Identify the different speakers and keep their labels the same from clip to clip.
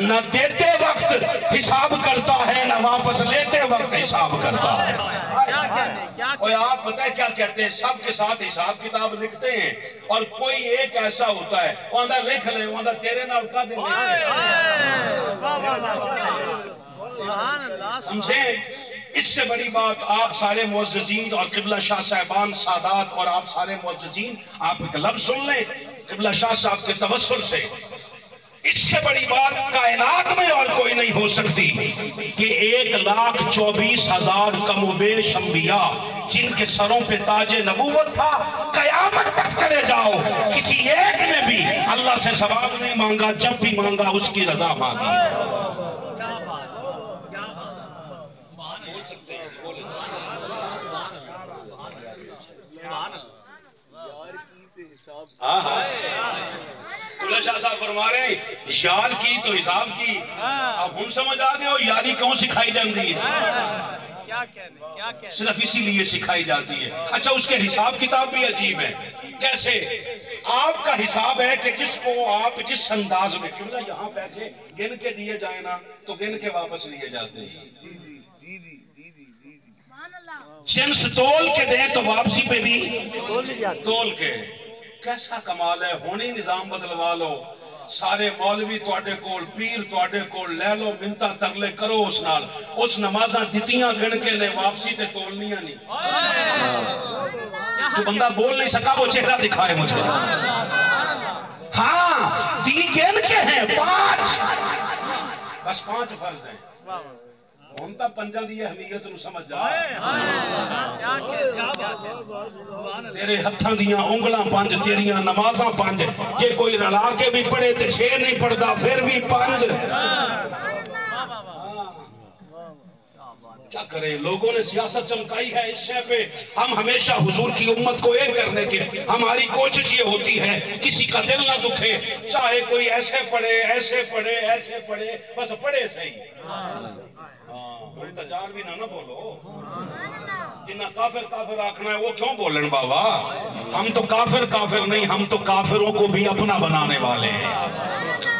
Speaker 1: نہ دیتے وقت حساب کرتا ہے نہ واپس لیتے وقت حساب کرتا ہے۔ اور آپ پتہ ہے کیا کہتے ہیں، سب کے ساتھ حساب کتاب لکھتے ہیں اور کوئی ایک ایسا ہوتا ہے وہ اندر لکھ لے، وہ اندر تیرے نال کا دے سمجھیں۔ اس سے بڑی بات آپ سارے معززین اور قبلہ شاہ صاحبان سادات اور آپ سارے معززین آپ ایک لفظ سن لیں قبلہ شاہ صاحب کے توسل سے، اس سے بڑی بات کائنات میں اور کوئی نہیں ہو سکتی کہ 1,24,000 کم و بیش انبیاء جن کے سروں پہ تاج نبوت تھا، قیامت تک چلے جاؤ کسی ایک نے بھی اللہ سے ثواب نہیں مانگا، جب بھی مانگا اس کی رضا مانگی۔ قبلہ شاہ صاحب فرما رہے ہیں یار کی تو حساب کی، اب ہم سمجھ آگے ہو یاری کیوں سکھائی جاتی ہے، صرف اسی لیے سکھائی جاتی ہے۔ اچھا اس کے حساب کتاب بھی عجیب ہے، کیسے؟ آپ کا حساب ہے کہ جس کو آپ جس انداز میں، کیوں نہ یہاں پیسے گن کے دیے جائیں نا تو گن کے واپس لیے جاتے ہیں، جنس تول کے دیں تو واپسی پہ بھی تول کے۔ کیسا کمال ہے، ہونی نظام بدلوا لو، سارے مولوی تواڈے کول، پیر تواڈے کول لے لو، منتا ترلے کرو اس نال، اس نمازاں دتیاں گن کے لے واپسی تے تولنیاں نہیں۔ جو بندہ بول نہیں سکا وہ چہرہ دکھائے مجھے۔ ہاں دی گن کے ہیں 5، بس 5 فرض ہیں، ہم تا پنجاں دی اہمیت نو سمجھ جا۔ تیرے ہتھاں دیاں انگلاں 5، تیریاں نمازاں 5، جے کوئی رلا کے بھی پڑھے تے 6 نہیں پڑھدا پھر بھی 5۔ کیا کریں، لوگوں نے سیاست چمکائی ہے اس شے پہ۔ ہم ہمیشہ حضور کی امت کو ایک کرنے کے ہماری کوشش یہ ہوتی ہے کسی کا دل نہ دکھے، چاہے کوئی ایسے پڑھے ایسے پڑھے ایسے پڑھے، بس پڑھے صحیح۔ تجار بھی نہ بولو، جنہ کافر کافر آکھنا ہے وہ کیوں بولن بابا؟ ہم تو کافر کافر نہیں، ہم تو کافروں کو بھی اپنا بنانے والے ہیں،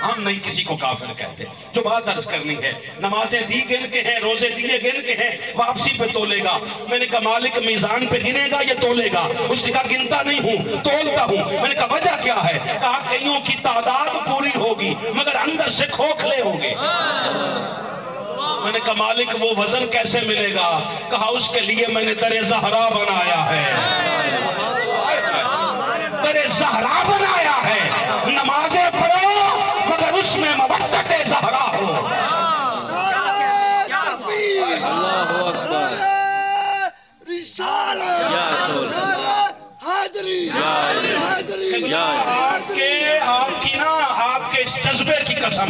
Speaker 1: ہم نہیں کسی کو کافر کہتے۔ جو بات عرض کرنی ہے، نمازیں دی گن کے ہیں، روزے دیے گن کے ہیں، واپسی پہ تولے گا۔ میں نے کہا مالک میزان پہ گنے گا یا تولے گا؟ اس نے کہا گنتا نہیں ہوں، تولتا ہوں۔ میں نے کہا وجہ کیا ہے؟ کہا کئیوں کی تعداد پوری ہوگی مگر اندر سے کھوکھلے ہوگے۔ میں نے کہا مالک وہ وزن کیسے ملے گا؟ کہا اس کے لیے میں نے در زہرا بنایا ہے، در زہرا بنایا ہے، نمازیں پڑھو مگر اس میں مودت زہرا ہو۔
Speaker 2: اللہ اکبر،
Speaker 1: آپ کے اس جذبے کی قسم،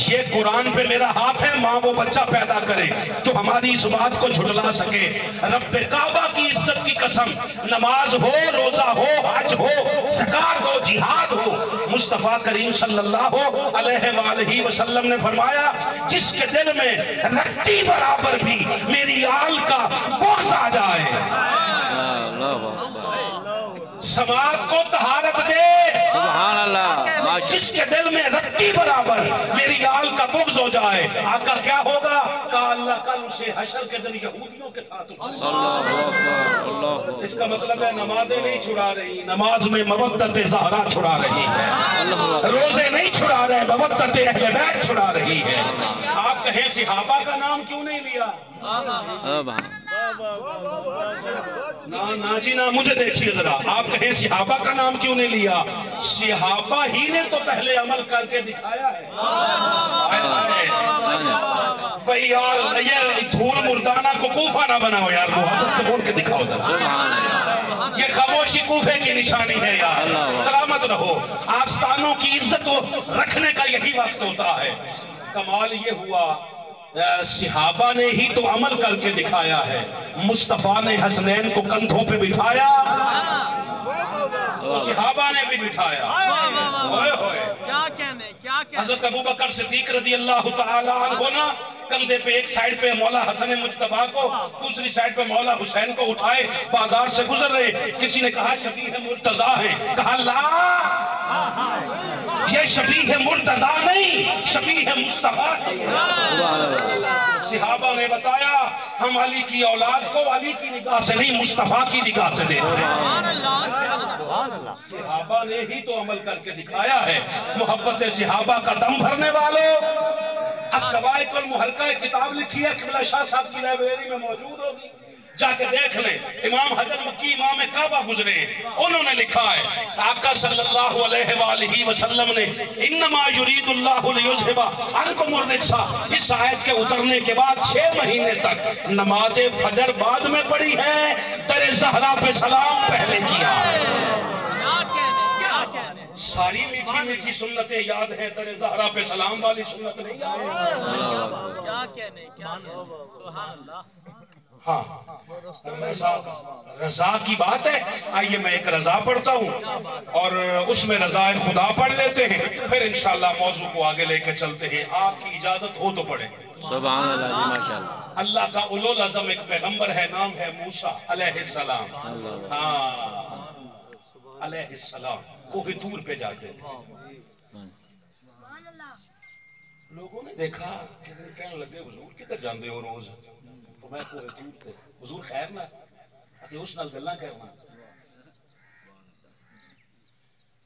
Speaker 1: یہ قرآن پہ میرا ہاتھ ہے، ماں وہ بچہ پیدا کرے جو ہماری اس بات کو جھٹلا سکے۔ رب کعبہ کی عزت کی قسم، نماز ہو، روزہ ہو، حج ہو، زکات ہو، جہاد ہو، مصطفیٰ کریم صلی اللہ علیہ وآلہ وسلم نے فرمایا جس کے دل میں رتی برابر بھی میری آل کا بغض آ جائے، سماعت کو طہارت دے۔
Speaker 2: سبحان اللہ۔
Speaker 1: جس کے دل میں رتی برابر میری آل کا بغض ہو جائے، آقا کیا ہوگا؟ کہا اللہ کل اسے حشر کے دن یہودیوں کے ساتھ اٹھائے۔ اس کا مطلب ہے نمازیں نہیں چھڑا رہی، نماز میں مودت زہرا چھڑا رہی ہے، روزے نہیں چھڑا رہے، مودت اہل بیت چھڑا رہی ہے۔ آپ کہیں صحابہ کا نام کیوں نہیں لیا؟ نا جی نا، مجھے دیکھیے ذرا، آپ کہیں صحابہ کا نام کیوں نہیں لیا؟ صحابہ ہی نے تو پہلے عمل کر کے دکھایا ہے۔ بھئی یار یہ دھول مردانہ کو کوفہ نہ بناؤ یار، محبت سے بول کے دکھاؤ ذرا، یہ خاموشی کوفے کی نشانی ہے یار، سلامت رہو۔ آستانوں کی عزت رکھنے کا یہی وقت ہوتا ہے۔ کمال یہ ہوا صحابہ نے ہی تو عمل کر کے دکھایا ہے، مصطفیٰ نے حسنین کو کندھوں پہ بٹھایا، صحابہ نے بھی بٹھایا۔ حضرت ابوبکر صدیق رضی اللہ تعالیٰ عنہ نا کندھے پہ ایک سائیڈ پہ مولا حسن مجتبیٰ کو، دوسری سائیڈ پہ مولا حسین کو اٹھائے بازار سے گزر رہے، کسی نے کہا شفیع مرتضیٰ ہیں، کہا لا یہ شبیہ مرتضی نہیں، شبیہ مصطفیٰ ہے۔
Speaker 2: سبحان اللہ،
Speaker 1: صحابہ نے بتایا ہم علی کی اولاد کو علی کی نگاہ سے نہیں مصطفیٰ کی نگاہ سے دیکھتے ہیں۔ صحابہ نے ہی تو عمل کر کے دکھایا ہے۔ محبت صحابہ کا دم بھرنے والوں، السوائق المحرقہ کتاب لکھی ہے، قبلہ شاہ صاحب کی لائبریری میں موجود ہوگی، جا کے دیکھ لیں۔ امام حجر مکی امام کعبہ گزرے، انہوں نے لکھا ہے آقا صلی اللہ علیہ وآلہ وسلم نے انما یرید اللہ لیذھب عنکم الرجس، اس آیت کے اترنے کے بعد 6 مہینے تک نماز فجر بعد میں پڑھی ہے، در زہرا پہ سلام پہلے کیا ہے۔ ساری میٹھی میٹھی سنتیں یاد ہیں، در زہرا پہ سلام والی سنت نہیں یاد ہے۔
Speaker 3: کیا کہنے، سبحان اللہ۔
Speaker 1: ہاں رضا کی بات ہے۔ آئیے میں ایک رضا پڑھتا ہوں اور اس میں رضا خدا پڑھ لیتے ہیں، پھر انشاءاللہ موضوع کو آگے لے کے چلتے ہیں۔ آپ کی اجازت ہو تو پڑھیں۔
Speaker 2: سبحان اللہ جی، ماشاءاللہ۔
Speaker 1: اللہ کا اولو العزم ایک پیغمبر ہے، نام ہے موسیٰ علیہ السلام۔ ہاں علیہ السلام کوہ طور پہ جاتے تھے، لوگوں نے دیکھا کہنے لگے حضور کدھر جاندے ہو روز؟ تو میں کوہ طور تے حضور خیر نہ کہ اس نال گلاں کرنا۔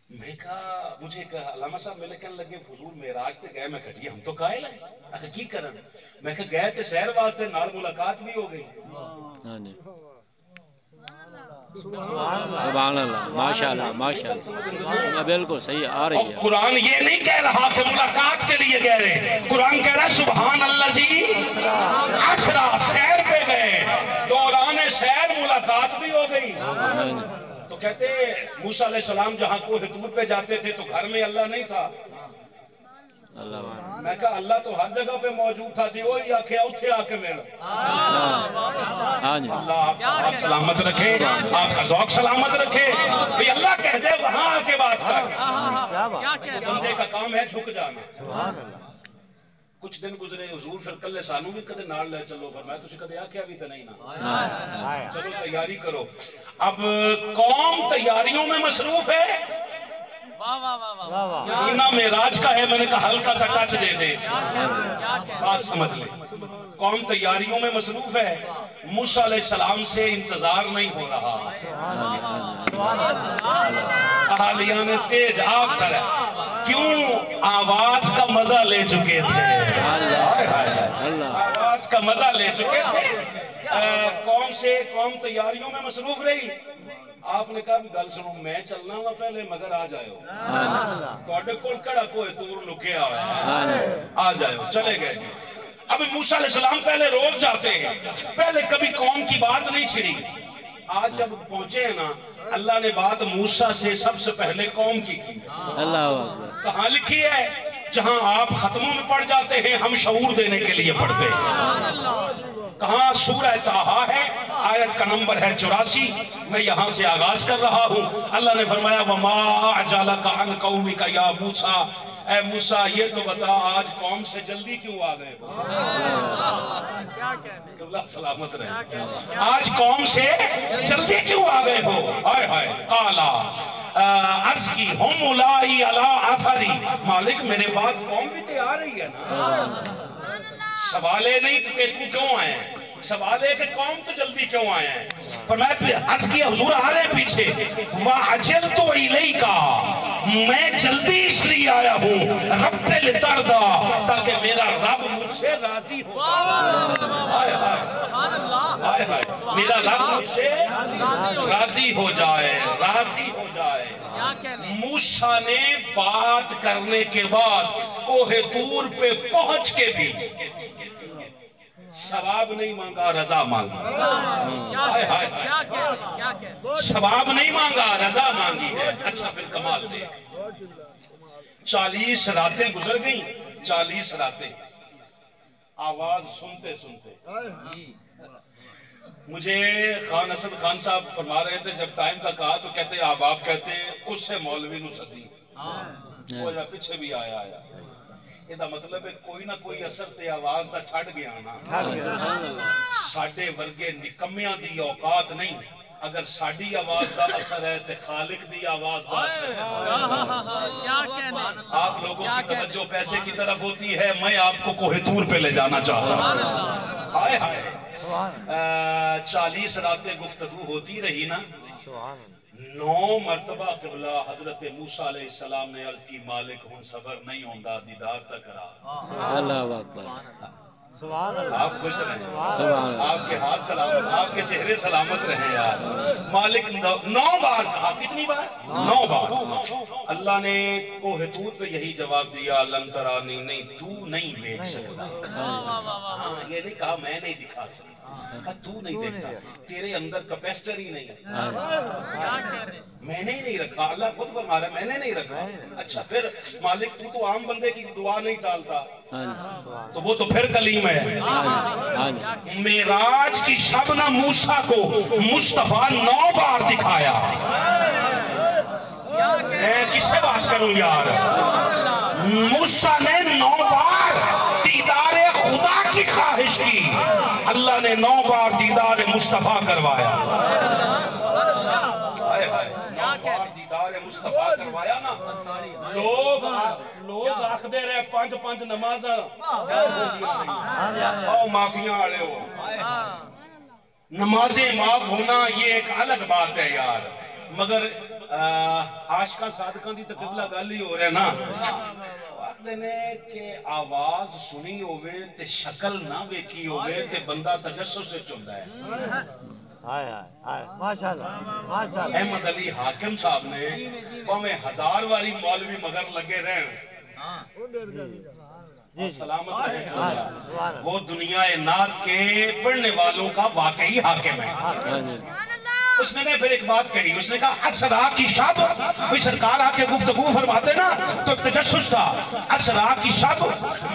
Speaker 1: میں کہا مجھے ایک علامہ صاحب ملے کہنے لگے حضور معراج تے گئے، میں کہا جی ہم تو قائل ہیں، اچھا کی کرن؟ میں کہا گئے تے سیر واسطے، نال ملاقات بھی ہو گئی۔
Speaker 2: ہاں جی، سبحان اللہ، ماشاءاللہ ماشاءاللہ، بالکل صحیح آ رہی ہے۔
Speaker 1: قرآن یہ نہیں کہہ رہا کہ ملاقات کے لیے گئے رہے، قرآن کہہ رہا سبحان اللہ جی اسرا، سیر پہ گئے، دوران سیر ملاقات بھی ہو گئی۔ تو کہتے موسیٰ علیہ السلام جہاں کوہ طور پہ جاتے تھے تو گھر میں اللہ نہیں تھا۔ میں کہا اللہ تو ہر جگہ پہ موجود تھا جی، وہی آکھے اتھے آکے میل۔ اللہ آپ سلامت رکھے، آپ کا ذوق سلامت رکھے، اللہ کہہ دے وہاں آکے بات کر۔ بندے کا کام ہے جھک جانا۔ کچھ دن گزرے حضور پھر کلے سانو بھی کدے نال لے چلو، فرمایا تسی کدے آکھیا بھی تو نہیں نا، چلو تیاری کرو۔ اب قوم تیاریوں میں مصروف ہے، مہینہ معراج کا ہے، میں نے کہا ہلکا سا ٹچ دے دے، بات سمجھ لیں۔ قوم تیاریوں میں مصروف ہے، موسیٰ علیہ السلام سے انتظار نہیں ہو رہا۔ اہالیان اسٹیج آپ سر کیوں آواز کا مزہ لے چکے تھے، آواز کا مزہ لے چکے تھے۔ قوم تیاریوں میں مصروف رہی۔ آپ نے کہا بھی گل سنو، میں چلنا ہوا پہلے مگر آ جائے ہو، تو اڈے کول کڑا کوئی طور لکے آ جائے ہو، چلے گئے جی۔ اب موسیٰ علیہ السلام پہلے روز جاتے ہیں، پہلے کبھی قوم کی بات نہیں چھڑی۔ آج جب پہنچے ہیں نا، اللہ نے بات موسیٰ سے سب سے پہلے قوم کی کہاں لکھی ہے؟ جہاں آپ ختموں میں پڑھ جاتے ہیں ہم شعور دینے کے لیے پڑھتے ہیں۔ کہاں؟ سورہ طٰہٰ ہے، آیت کا نمبر ہے 84، میں یہاں سے آغاز کر رہا ہوں۔ اللہ نے فرمایا وَمَا أَعْجَلَكَ عَنْ قَوْمِكَ يَا مُوسَىٰ، اے موسیٰ یہ تو بتا آج قوم سے جلدی کیوں آ گئے؟ اللہ سلامت رہے، آج قوم سے جلدی کیوں آ گئے ہو؟ آئے ہائے قالا، عرض کی ہم اولائی علی آفری، مالک میرے بعد قوم بھی تیار رہی ہے نا۔ سوالے نہیں کہ تو کیوں آئے ہیں، سوال ہے کہ قوم تو جلدی کیوں آئے ہیں؟ فرمایا عرض کیا حضور آ رہے ہیں پیچھے، وَعَجَلْتُ إِلَيْكَ، میں جلدی اس لیے آیا ہوں، رب لِتَرْضَى، تاکہ میرا رب مجھ سے راضی ہو جائے، میرا رب مجھ سے راضی ہو جائے، راضی ہو جائے۔ موسیٰ نے بات کرنے کے بعد کوہ طور پہ پہنچ کے بھی ثواب نہیں مانگا، رضا مانگا۔ ثواب نہیں مانگا، رضا مانگی ہے۔ اچھا پھر کمال دے، 40 راتیں گزر گئیں، 40 راتیں آواز سنتے سنتے مجھے خان حسن خان صاحب فرما رہے تھے، جب ٹائم کا کہا تو کہتے آپ کہتے اس سے مولوی نو صدی وہ جا پیچھے بھی آیا یہ دا مطلب ہے کوئی نہ کوئی اثر تے آواز دا چھڑ گیا نا۔ ساڑھے ورگے نکمیاں دی اوقات نہیں، اگر ساڑی آواز دا اثر ہے تو خالق دی آواز دا اثر ہے.
Speaker 3: کیا کہنے
Speaker 1: آپ لوگوں کی توجہ پیسے کی طرف ہوتی ہے، میں آپ کو کوہ طور پہ لے جانا چاہتا ہوں. ہائے ہائے 40 راتیں گفتگو ہوتی رہی نا. 9 مرتبہ قبلہ حضرت موسیٰ علیہ السلام نے عرض کی مالک ہن صبر نہیں ہوندہ دیدار تک رہا.
Speaker 2: اللہ اکبر.
Speaker 1: آپ خوش رہیں، آپ کے ہاتھ سلامت، آپ کے چہرے سلامت رہیں یار. مالک 9 بار کہا. کتنی بار؟ 9 بار. اللہ نے کوہ طور پہ یہی جواب دیا لن ترانی، نہیں تو نہیں دیکھ سکتا. یہ نہیں کہا میں نہیں دکھا سکتا، کہا تو نہیں دیکھتا، تیرے اندر کیپیسٹر ہی نہیں ہے. میں نے ہی نہیں رکھا. اللہ خود فرما رہا ہے میں نے نہیں رکھا. اچھا پھر مالک تو عام بندے کی دعا نہیں ٹالتا، تو وہ تو پھر کلیم ہے. معراج کی شب نہ موسیٰ کو مصطفیٰ 9 بار دکھایا. میں کس سے بات کروں یار؟ موسیٰ نے 9 بار دیدار خدا کی خواہش کی، اللہ نے 9 بار دیدار مصطفیٰ کروایا. 9 بار دیدار مصطفیٰ کروایا نا. لوگ آخ دے رہے 5 نمازاں او معافیاں آلے ہو. نمازیں معاف ہونا یہ ایک الگ بات ہے یار، مگر عاشقاں صادقاں دی تقبلہ گل ہی ہو رہے نا. آخ دینے کہ آواز سنی ہوئے تے شکل نہ ویکھی ہوئے تے بندہ تجسس سے چندہ ہے. ماشاءاللہ. احمد علی حاکم صاحب نے ہمیں 1000 والی مولوی مگر لگے رہن سلامت رہے، وہ دنیا نعت کے پڑھنے والوں کا واقعی حاکم ہے. اس نے پھر ایک بات کہی، اس نے کہا اسرا کی شب، کوئی سرکار آ کے گفتگو فرماتے نا تو ایک تجسس تھا. اسرا کی شب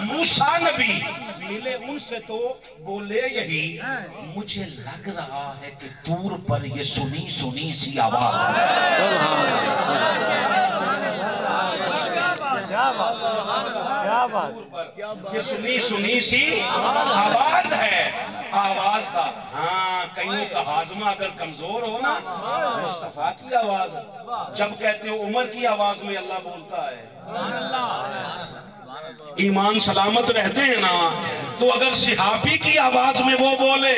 Speaker 1: موسیٰ نبی ملے ان سے تو بولے یہی مجھے لگ رہا ہے کہ طور پر یہ سنی سنی سی آواز ہے. یہ سنی سنی سی آواز ہے. آواز تھا ہاں کئیوں کا ہاضمہ اگر کمزور ہو نا مصطفیٰ کی آواز. جب کہتے ہو عمر کی آواز میں اللہ بولتا ہے، ایمان سلامت رہتے ہیں نا. تو اگر صحابی کی آواز میں وہ بولے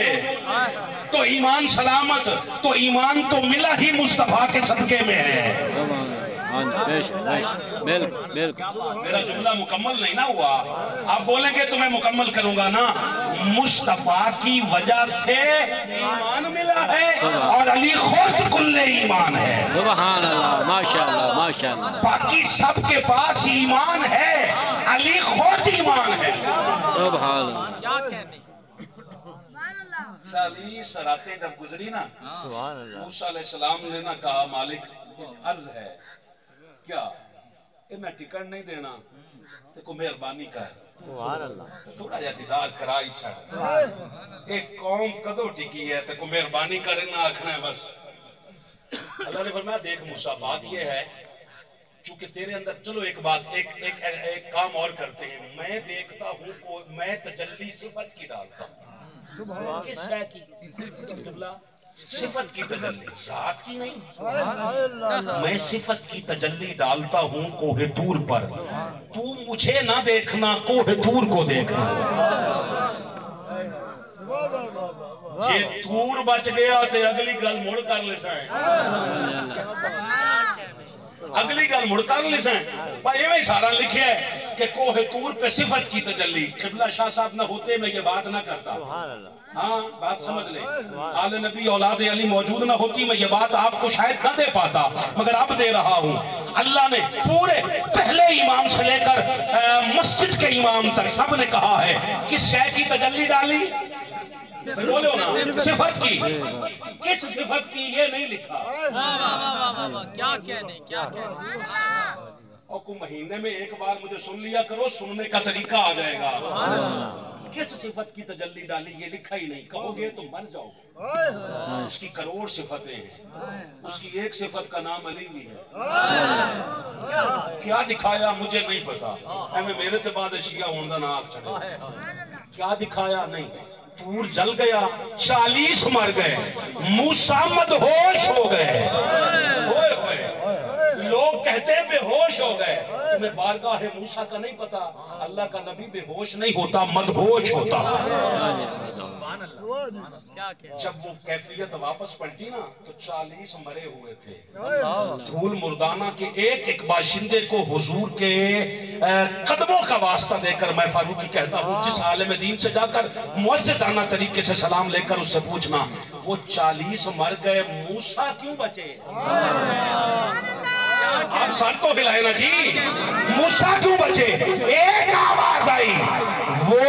Speaker 1: تو ایمان سلامت، تو ایمان تو ملا ہی مصطفیٰ کے صدقے میں ہے. میرا جملہ مکمل نہیں نہ ہوا، آپ بولیں گے تو میں مکمل کروں گا نا. مصطفیٰ کی وجہ سے ایمان ملا ہے اور علی خود کل ایمان ہے.
Speaker 2: سبحان اللہ، ماشاءاللہ ماشاءاللہ.
Speaker 1: باقی سب کے پاس ایمان ہے، علی خود ایمان ہے.
Speaker 2: سبحان اللہ.
Speaker 1: 40 راتیں جب گزری نا، موسیٰ علیہ السلام نے نہ کہا مالک عرض ہے کیا کہ میں ٹکٹ نہیں دینا تو کو مہربانی کر، تھوڑا جا دیدار کرائی چھڑ. ایک قوم کدو ٹکی ہے تو کو مہربانی کرنا آکھنا ہے بس. اللہ نے فرمایا دیکھ موسیٰ بات یہ ہے چونکہ تیرے اندر، چلو ایک بات ایک کام اور کرتے ہیں. میں دیکھتا ہوں میں تجلی صفت کی ڈالتا ہوں. کس شے کی؟ صفت کی تجلی، ذات کی نہیں. میں صفت کی تجلی ڈالتا ہوں کوہ طور پر. تو مجھے نہ دیکھنا، کوہ طور کو دیکھنا. جے طور بچ گیا تو اگلی گل مڑ کر لے سائیں، اگلی گل مڑ کر لے سائیں. بھائی میں سارا لکھیا ہے کہ کوہ طور پہ صفت کی تجلی. قبلہ شاہ صاحب نہ ہوتے میں یہ بات نہ کرتا. ہاں بات سمجھ لیں. آل نبی اولاد علی موجود نہ ہوتی میں یہ بات آپ کو شاید نہ دے پاتا، مگر اب دے رہا ہوں. اللہ نے پورے پہلے امام سے لے کر مسجد کے امام تک سب نے کہا ہے کس شے کی تجلی ڈالی؟ بولو نا، صفت کی. کس صفت کی یہ نہیں لکھا.
Speaker 3: کیا کہنے کیا کہنے.
Speaker 1: اور کو مہینے میں ایک بار مجھے سن لیا کرو، سننے کا طریقہ آ جائے گا. کس صفت کی تجلی ڈالی یہ لکھا ہی نہیں. کہو گے تو مر جاؤ گے. اس کی کروڑ صفتیں ہیں، اس کی ایک صفت کا نام علی بھی ہے. کیا دکھایا مجھے نہیں پتا. میں میرے تے بعد شیعہ ہوندہ نہ آپ چڑھے. کیا دکھایا نہیں. طور جل گیا 40 مر گئے موسیٰ مدہوش ہو گئے ہوئے ہوئے لوگ کہتے ہیں بے ہوش ہو گئے تمہیں بارگاہ موسیٰ کا نہیں پتا اللہ کا نبی بے ہوش نہیں ہوتا مدہوش ہوتا جب وہ کیفیت واپس پلٹی نا تو 40 مرے ہوئے تھے دھول مردانہ کے ایک ایک باشندے کو حضور کے قدموں کا واسطہ دے کر میں فاروقی کہتا ہوں جس عالم دین سے جا کر معززانہ طریقے سے سلام لے کر اس سے پوچھنا وہ 40 مر گئے موسیٰ کیوں بچے آپ سر تو ہلائے نا جی موسیٰ کیوں بچے ایک آواز آئی وہ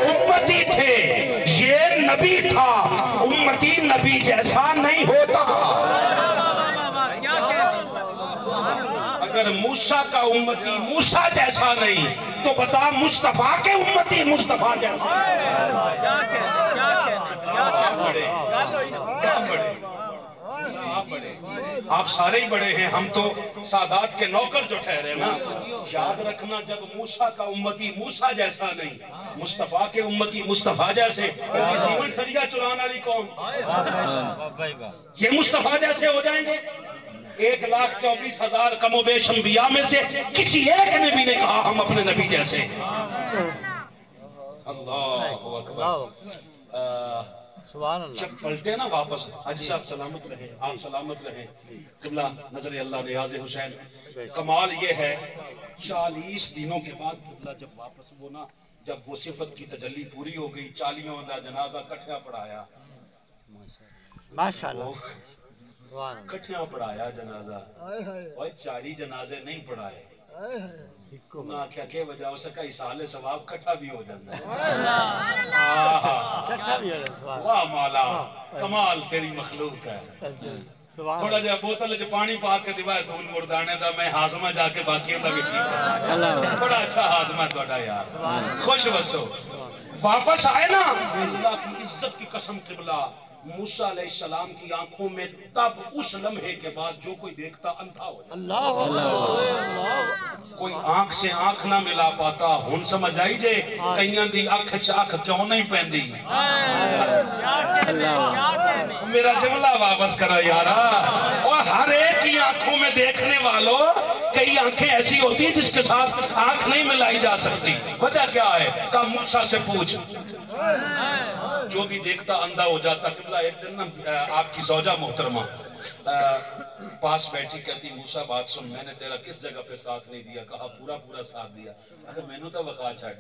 Speaker 1: امتی تھے یہ نبی تھا امتی نبی جیسا نہیں ہوتا اگر موسیٰ کا امتی موسیٰ جیسا نہیں تو بتا مصطفیٰ کے امتی مصطفیٰ جیسا آپ سارے ہی بڑے ہیں ہم تو سادات کے نوکر جو ٹھہرے نا یاد رکھنا جب موسیٰ کا امتی موسیٰ جیسا نہیں مصطفیٰ کے امتی مصطفیٰ جیسے سیمنٹ سریا چران والی قوم یہ مصطفیٰ جیسے ہو جائیں گے 1,24,000 کم و بیش انبیاء میں سے کسی ایک نبی نے کہا ہم اپنے نبی جیسے اللہ اکبر جب پلٹے نا واپس حاجی صاحب سلامت رہے آپ سلامت رہے قبلہ نظر اللہ نیاز حسین کمال یہ ہے 40 دنوں کے بعد قبلہ جب واپس وہ نا جب وہ صفت کی تجلی پوری ہو گئی 40 کا جنازہ کٹھیا پڑھایا ماشاءاللہ کٹھیا پڑھایا جنازہ اور 40 جنازے نہیں پڑھائے نہ کیا کہ وجہ ہو سکا اسال ثواب کٹھا بھی ہو جاندہ واہ مولا کمال تیری مخلوق ہے تھوڑا جا بوتل جو پانی پاک کے دیوائے دھول مردانے دا میں ہاضمہ جا کے باقی اندہ بھی ٹھیک ہے بڑا اچھا ہاضمہ توڑا یار خوش بسو واپس آئے نا اللہ کی عزت کی قسم قبلہ موسیٰ علیہ السلام کی آنکھوں میں تب اس لمحے کے بعد جو کوئی دیکھتا اندھا ہو جائے کوئی آنکھ سے آنکھ نہ ملا پاتا ہن سمجھ آئی جے کئیاں دی آنکھ چاکھ کیوں نہیں پہندی میرا جملہ واپس کرا یارا اور ہر ایک کی آنکھوں میں دیکھنے والوں کئی آنکھیں ایسی ہوتی ہیں جس کے ساتھ آنکھ نہیں ملائی جا سکتی وجہ کیا ہے کہا موسیٰ سے پوچھ جو بھی دیکھتا اندھا ہو جاتا قبلہ ایک دن نا آپ کی زوجہ محترمہ پاس بیٹھی کہتی موسیٰ بات سن میں نے تیرا کس جگہ پہ ساتھ نہیں دیا کہا پورا پورا ساتھ دیا اگر میں نے تو وقا چھڑ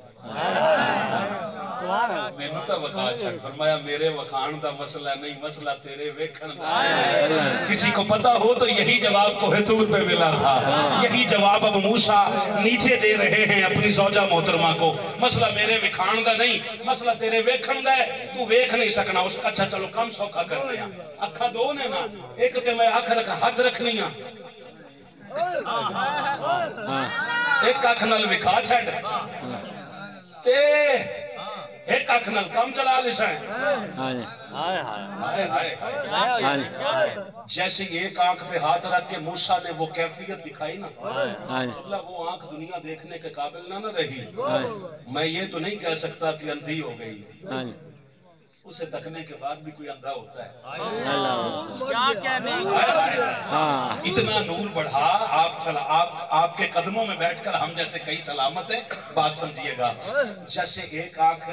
Speaker 1: میں نے تو وقا چھڑ فرمایا میرے وقان دا مسئلہ نہیں مسئلہ تیرے ویکھن دا کسی کو پتا ہو تو یہی جواب کوہ طور پہ ملا تھا یہی جواب اب موسیٰ نیچے دے رہے ہیں اپنی زوجہ محترمہ کو مسئلہ میرے وقان دا نہیں مسئلہ تیرے ویکھن دا ہے تو ویکھ نہیں سکنا اس کا اچھا چلو کم سوکھا کر دیا اکھا دو نے نا ایک کہ میں آنکھ رکھا ہاتھ رکھنی ہاں ایک آنکھ نل وکھا چھڑ تے ایک آنکھ نل کم چلا لیسائیں جیسے ایک آنکھ پہ ہاتھ رکھ کے موسیٰ نے وہ کیفیت دکھائی نا اللہ وہ آنکھ دنیا دیکھنے کے قابل نہ رہی میں یہ تو نہیں کہہ سکتا کہ اندھی ہو گئی اسے تکنے کے بعد بھی کوئی اندھا ہوتا ہے اتنا نور بڑھا آپ کے قدموں میں بیٹھ کر ہم جیسے کئی سلامت ہیں بات سمجھئے گا جیسے ایک آنکھ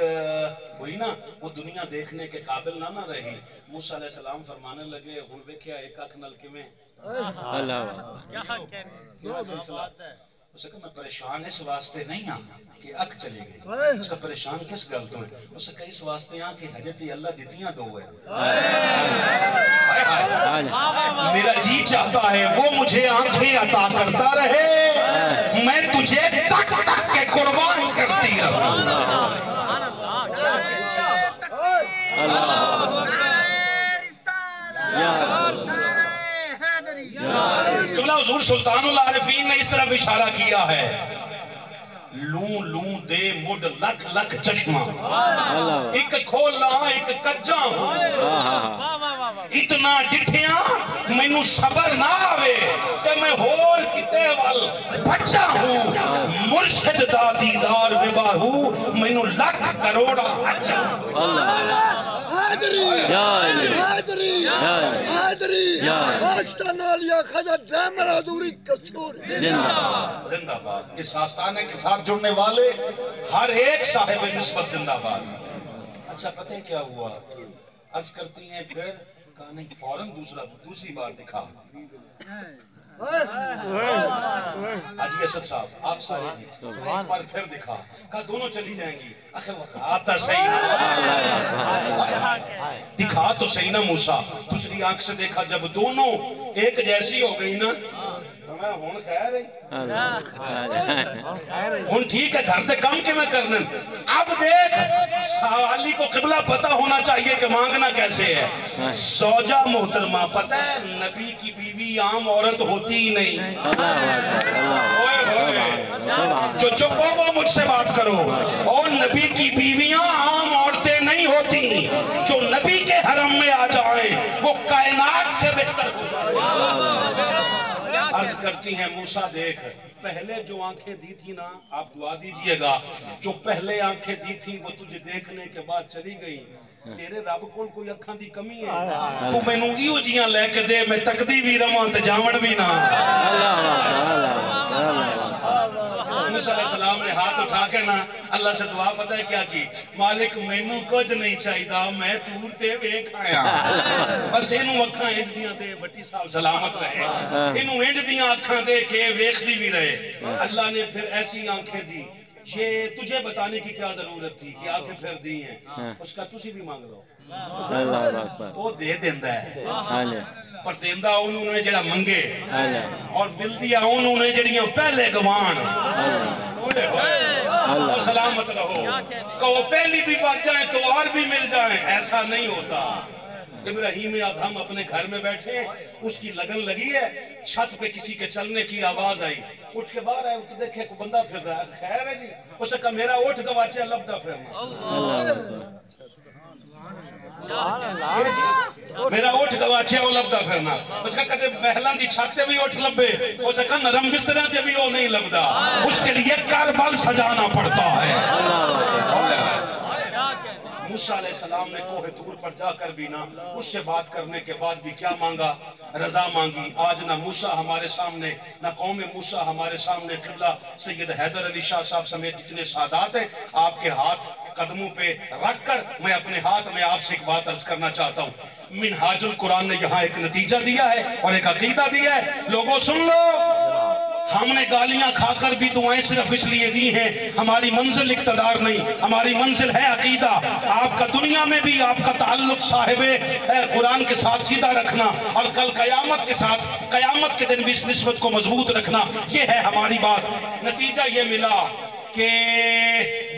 Speaker 1: ہوئی نا وہ دنیا دیکھنے کے قابل نہ رہی موسیٰ علیہ السلام فرمانے لگے ہن ویکھیا ایک آنکھ نل کیویں اسے کہا میں پریشان اس واسطے نہیں ہاں کہ اک چلے گئے اس کا پریشان کس گل تو ہے اسے کہا اس واسطے ہاں کہ حجتی اللہ دیتیاں دو ہے میرا جی چاہتا ہے وہ مجھے آنکھیں عطا کرتا رہے میں تجھے تک تک کے قربان کرتی رہوں قبلہ حضور سلطان العارفین نے اس طرف اشارہ کیا ہے لوں لوں دے مڈ لکھ لکھ چشمہ ایک کھولا ایک کجاں اتنا ڈٹھیاں مینوں صبر نہ آوے کہ میں ہور کتے وال بچا ہوں مرشد دا دیدار بباہو مینوں لکھ کروڑا اچھا
Speaker 4: حیدری حیدری حیدری آستانہ لیا خزہ دیمر ادوری کچھور
Speaker 1: زندہ باد. اس آستانے کے ساتھ جڑنے والے ہر ایک صاحب نسبت زندہ باد. اچھا پتہ ہے کیا ہوا؟ عرض کرتی ہیں پھر کہا نہیں فوراً دوسری بار دکھا. حاجی اسد صاحب آپ سارے جی ایک بار پھر دکھا. کہا دونوں چلی جائیں گی. آخر وقت آتا صحیح نہ دکھا تو صحیح نہ موسیٰ. دوسری آنکھ سے دیکھا جب دونوں ایک جیسی ہو گئی نا میں ہون خیر ہے ہون ٹھیک ہے گھر دے کم کے میں کرنے. اب دیکھ سوالی کو قبلہ پتہ ہونا چاہیے کہ مانگنا کیسے ہے. زوجہ محترمہ پتہ ہے نبی کی بیوی عام عورت ہوتی ہی نہیں. جو چپ ہو وہ مجھ سے بات کرو. اور نبی کی بیویاں عام عورتیں نہیں ہوتی. جو نبی کے حرم میں آ جائیں وہ کائنات سے بہتر ہو جائے. عرض کرتی ہیں موسیٰ دیکھ پہلے جو آنکھیں دی تھی نا آپ دعا دیجئے گا جو پہلے آنکھیں دی تھی وہ تجھے دیکھنے کے بعد چلی گئی. تیرے رب کو کوئی اکھاں دی کمی ہے تو میں نوں ایو جیاں لے کے دے میں تکدی بھی رواں تے جاون بھی نہ. موسیٰ علیہ السلام نے ہاتھ اٹھا کے نا اللہ سے دعا پتہ ہے کیا کی مالک مینوں کچھ نہیں چاہیدا میں تور تے ویکھ آیا بس اینوں اکھاں انج دیاں دے بٹی صاحب سلامت رہے اینوں انج دیاں اکھاں دے کے ویکھدی بھی رہے. اللہ نے پھر ایسی آنکھیں دی. یہ تجھے بتانے کی کیا ضرورت تھی کہ آنکھیں پھر دی ہیں اس کا تسی بھی مانگ لو. وہ دے دیندہ ہے پر دیندہ انہوں نے جڑا منگے اور مل دیا انہوں نے جڑیاں پہلے گوان. سلامت رہو کہ وہ پہلی بھی بڑھ جائیں تو اور بھی مل جائیں. ایسا نہیں ہوتا. ابراہیم ادھم اپنے گھر میں بیٹھے اس کی لگن لگی ہے چھت پہ کسی کے چلنے کی آواز آئی اٹھ کے باہر آئے تو دیکھے کوئی بندہ پھر رہا ہے. خیر ہے جی. اسے کہا میرا اٹھ گواچے لبدہ پھرنا. میرا اٹھ گواچے وہ لبدہ پھرنا. اس کا کہتے محلان دی چھاتے بھی اٹھ لبے اسے کہا نرم بسترہ تے بھی وہ نہیں لبدہ. اس کے لیے کاربال سجانا پڑتا ہے. موسیٰ علیہ السلام نے کوہ طور پر جا کر بھی نا اس سے بات کرنے کے بعد بھی کیا مانگا رضا مانگی. آج نہ موسیٰ ہمارے سامنے نہ قوم موسیٰ ہمارے سامنے. قبلہ سید حیدر علی شاہ صاحب سمیت جتنے سادات ہیں آپ کے ہاتھ قدموں پہ رکھ کر میں اپنے ہاتھ میں آپ سے ایک بات عرض کرنا چاہتا ہوں. منہاج القرآن نے یہاں ایک نتیجہ دیا ہے اور ایک عقیدہ دیا ہے. لوگوں سن لو ہم نے گالیاں کھا کر بھی دعائیں صرف اس لیے دی ہیں ہماری منزل اقتدار نہیں ہماری منزل ہے عقیدہ. آپ کا دنیا میں بھی آپ کا تعلق صاحب قرآن کے ساتھ سیدھا رکھنا اور کل قیامت کے ساتھ قیامت کے دن بھی اس نسبت کو مضبوط رکھنا یہ ہے ہماری بات. نتیجہ یہ ملا کہ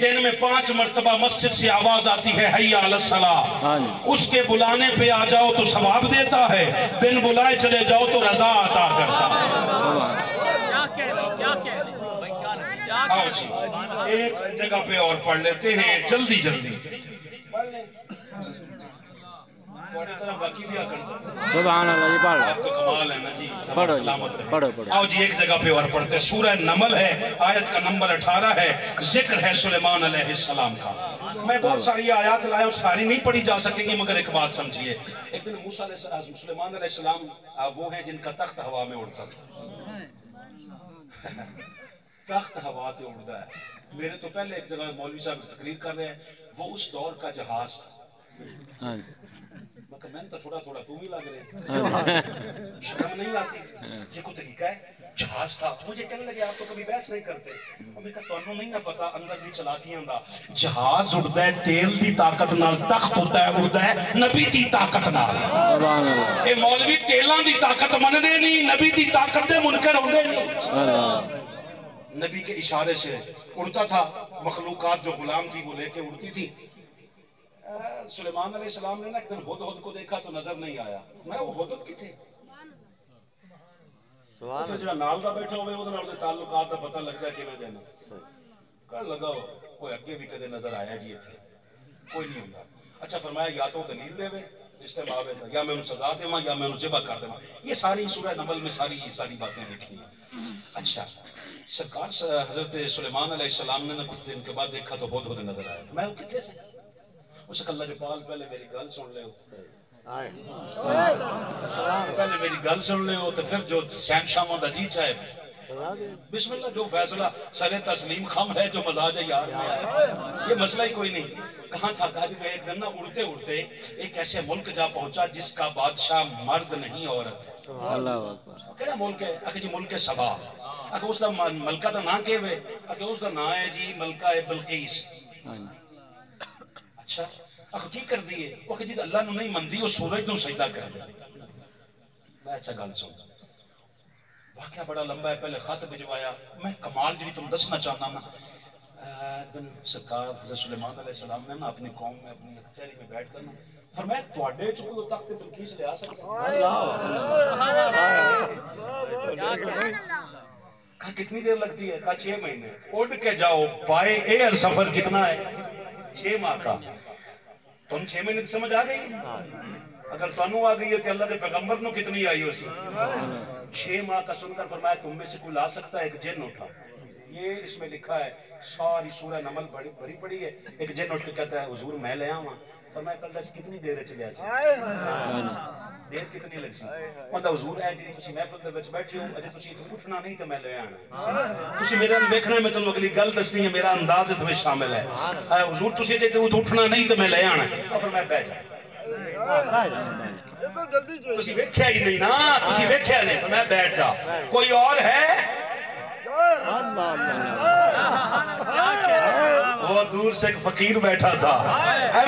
Speaker 1: دن میں 5 مرتبہ مسجد سے آواز آتی ہے حی علی الصلاۃ. اس کے بلانے پہ آ جاؤ تو ثواب دیتا ہے بن بلائے چلے جاؤ تو رضا عطا کرتا ہے. آؤ جی ایک جگہ پہ اور پڑھ لیتے ہیں جلدی جلدی.
Speaker 2: سبحان اللہ جی پڑھ
Speaker 1: آپ تو کمال ہے نا جی.
Speaker 2: پڑھو پڑھو.
Speaker 1: آؤ جی ایک جگہ پہ اور پڑھتے ہیں. سورہ نمل ہے آیت کا نمبر 18 ہے. ذکر ہے سلیمان علیہ السلام کا. میں بہت ساری آیات لائے اور ساری نہیں پڑھی جا سکیں گی مگر ایک بات سمجھیے. ایک دن موسیٰ علیہ السلام سلیمان علیہ السلام وہ ہیں جن کا تخت ہوا میں اڑتا تھا. تخت ہوا تے اڑتا ہے. میرے تو پہلے ایک جگہ مولوی صاحب تقریر کر رہے ہیں وہ اس دور کا جہاز تھا. میں تو تھوڑا تھوڑا تو بھی لگ رہے شرم نہیں آتی. یہ کوئی طریقہ ہے جہاز تھا. مجھے کہنے لگے آپ تو کبھی بحث نہیں کرتے. میں کہا تو نہیں نہ پتا اندر بھی چلاکیاں دا. جہاز اڑتا ہے تیل دی طاقت نال تخت ہوتا ہے اڑتا ہے نبی دی طاقت نال. اے مولوی تیلاں دی طاقت مننے نہیں نبی دی طاقت دے منکر ہوندے نہیں. نبی کے اشارے سے اڑتا تھا. مخلوقات جو غلام تھی وہ لے کے اڑتی تھی. سلیمان علیہ السلام نے ایک دن ہدہد کو دیکھا تو نظر نہیں آیا. میں وہ ہدہد کی تھے اسے جو نال دا بیٹھا ہوئے وہ تعلقات دا پتہ لگتا ہے کہ میں دینا کر لگا کوئی اگے بھی کدے نظر آیا جی تھے کوئی نہیں ہوگا. اچھا فرمایا یا تو دلیل دے جس ٹائم آوے تھا یا میں انہوں سزا دے یا میں انہوں ذبح کر دے یہ ساری سورہ نمل میں ساری باتیں لکھی ہیں. اچھا سرکار حضرت سلیمان علیہ السلام نے کچھ دن کے بعد دیکھا تو ہد نظر آیا. میں وہ کتنے سے اس اللہ جبال پہلے میری گل سن لے پہلے میری گل سن لے تو پھر جو شہنشاہوں دا جی چاہے بسم اللہ جو فیصلہ سر تسلیم خم ہے جو مزاج یار میں آئے یہ مسئلہ ہی کوئی نہیں. کہاں تھا کہا جی میں ایک دن اڑتے اڑتے ایک ایسے ملک جا پہنچا جس کا بادشاہ مرد نہیں عورت ہے.
Speaker 2: اللہ اکبر.
Speaker 1: کہڑا ملک ہے؟ اکھے جی ملک سبا. اکھے اس دا ملکہ دا نام کے ہوئے؟ اکھے اس دا نام ہے جی ملکہ بلقیس. اچھا اکھے کی کر دیئے؟ وہ کہ جی اللہ نو نہیں مندی وہ سورج نو سجدہ کر دے. میں اچھا گل سن واقعہ بڑا لمبا ہے. پہلے خط بھجوایا. میں کمال جی تم دسنا چاہنا نا دن سرکار حضرت سلیمان علیہ السلام نے نا اپنی قوم میں اپنی کچہری میں بیٹھ کرنا فرمایا تواڈے چ کوئی تخت بلقیس لے آ سکتا ہے؟ کہا کتنی دیر لگتی ہے؟ کہا 6 مہینے. اڑ کے جاؤ بائے ایئر سفر کتنا ہے؟ 6 ماہ کا. تم 6 مہینے سمجھ آ گئی؟ اگر تانوں آ گئی ہے تو اللہ دے پیغمبر نو کتنی آئی ہو سی؟ 6 ماہ کا سن کر فرمایا تم میں سے کوئی لا سکتا ہے؟ ایک جن اٹھا. یہ اس میں لکھا ہے ساری سورہ نمل بڑی پڑی ہے. ایک جن اٹھ کے کہتا ہے حضور میں لے آواں. فرمایا کل دس کتنی دیر چلیا سی؟ دیر کتنی لگ سی؟ کہندا حضور اے جی تسی محفل دے وچ بیٹھے ہو اجے تسی اٹھنا نہیں تے میں لے آنا. تسی میرے نال ویکھنا میں تانوں اگلی گل دسنی ہے میرا انداز اس میں شامل ہے. اے حضور تسی اجے اٹھنا نہیں تے میں لے آنا. فرمایا بیٹھ جا. تسی ویکھیا ہی نہیں نا تسی ویکھیا نہیں. فرمایا بیٹھ جا. کوئی اور ہے؟ وہ دور سے ایک فقیر بیٹھا تھا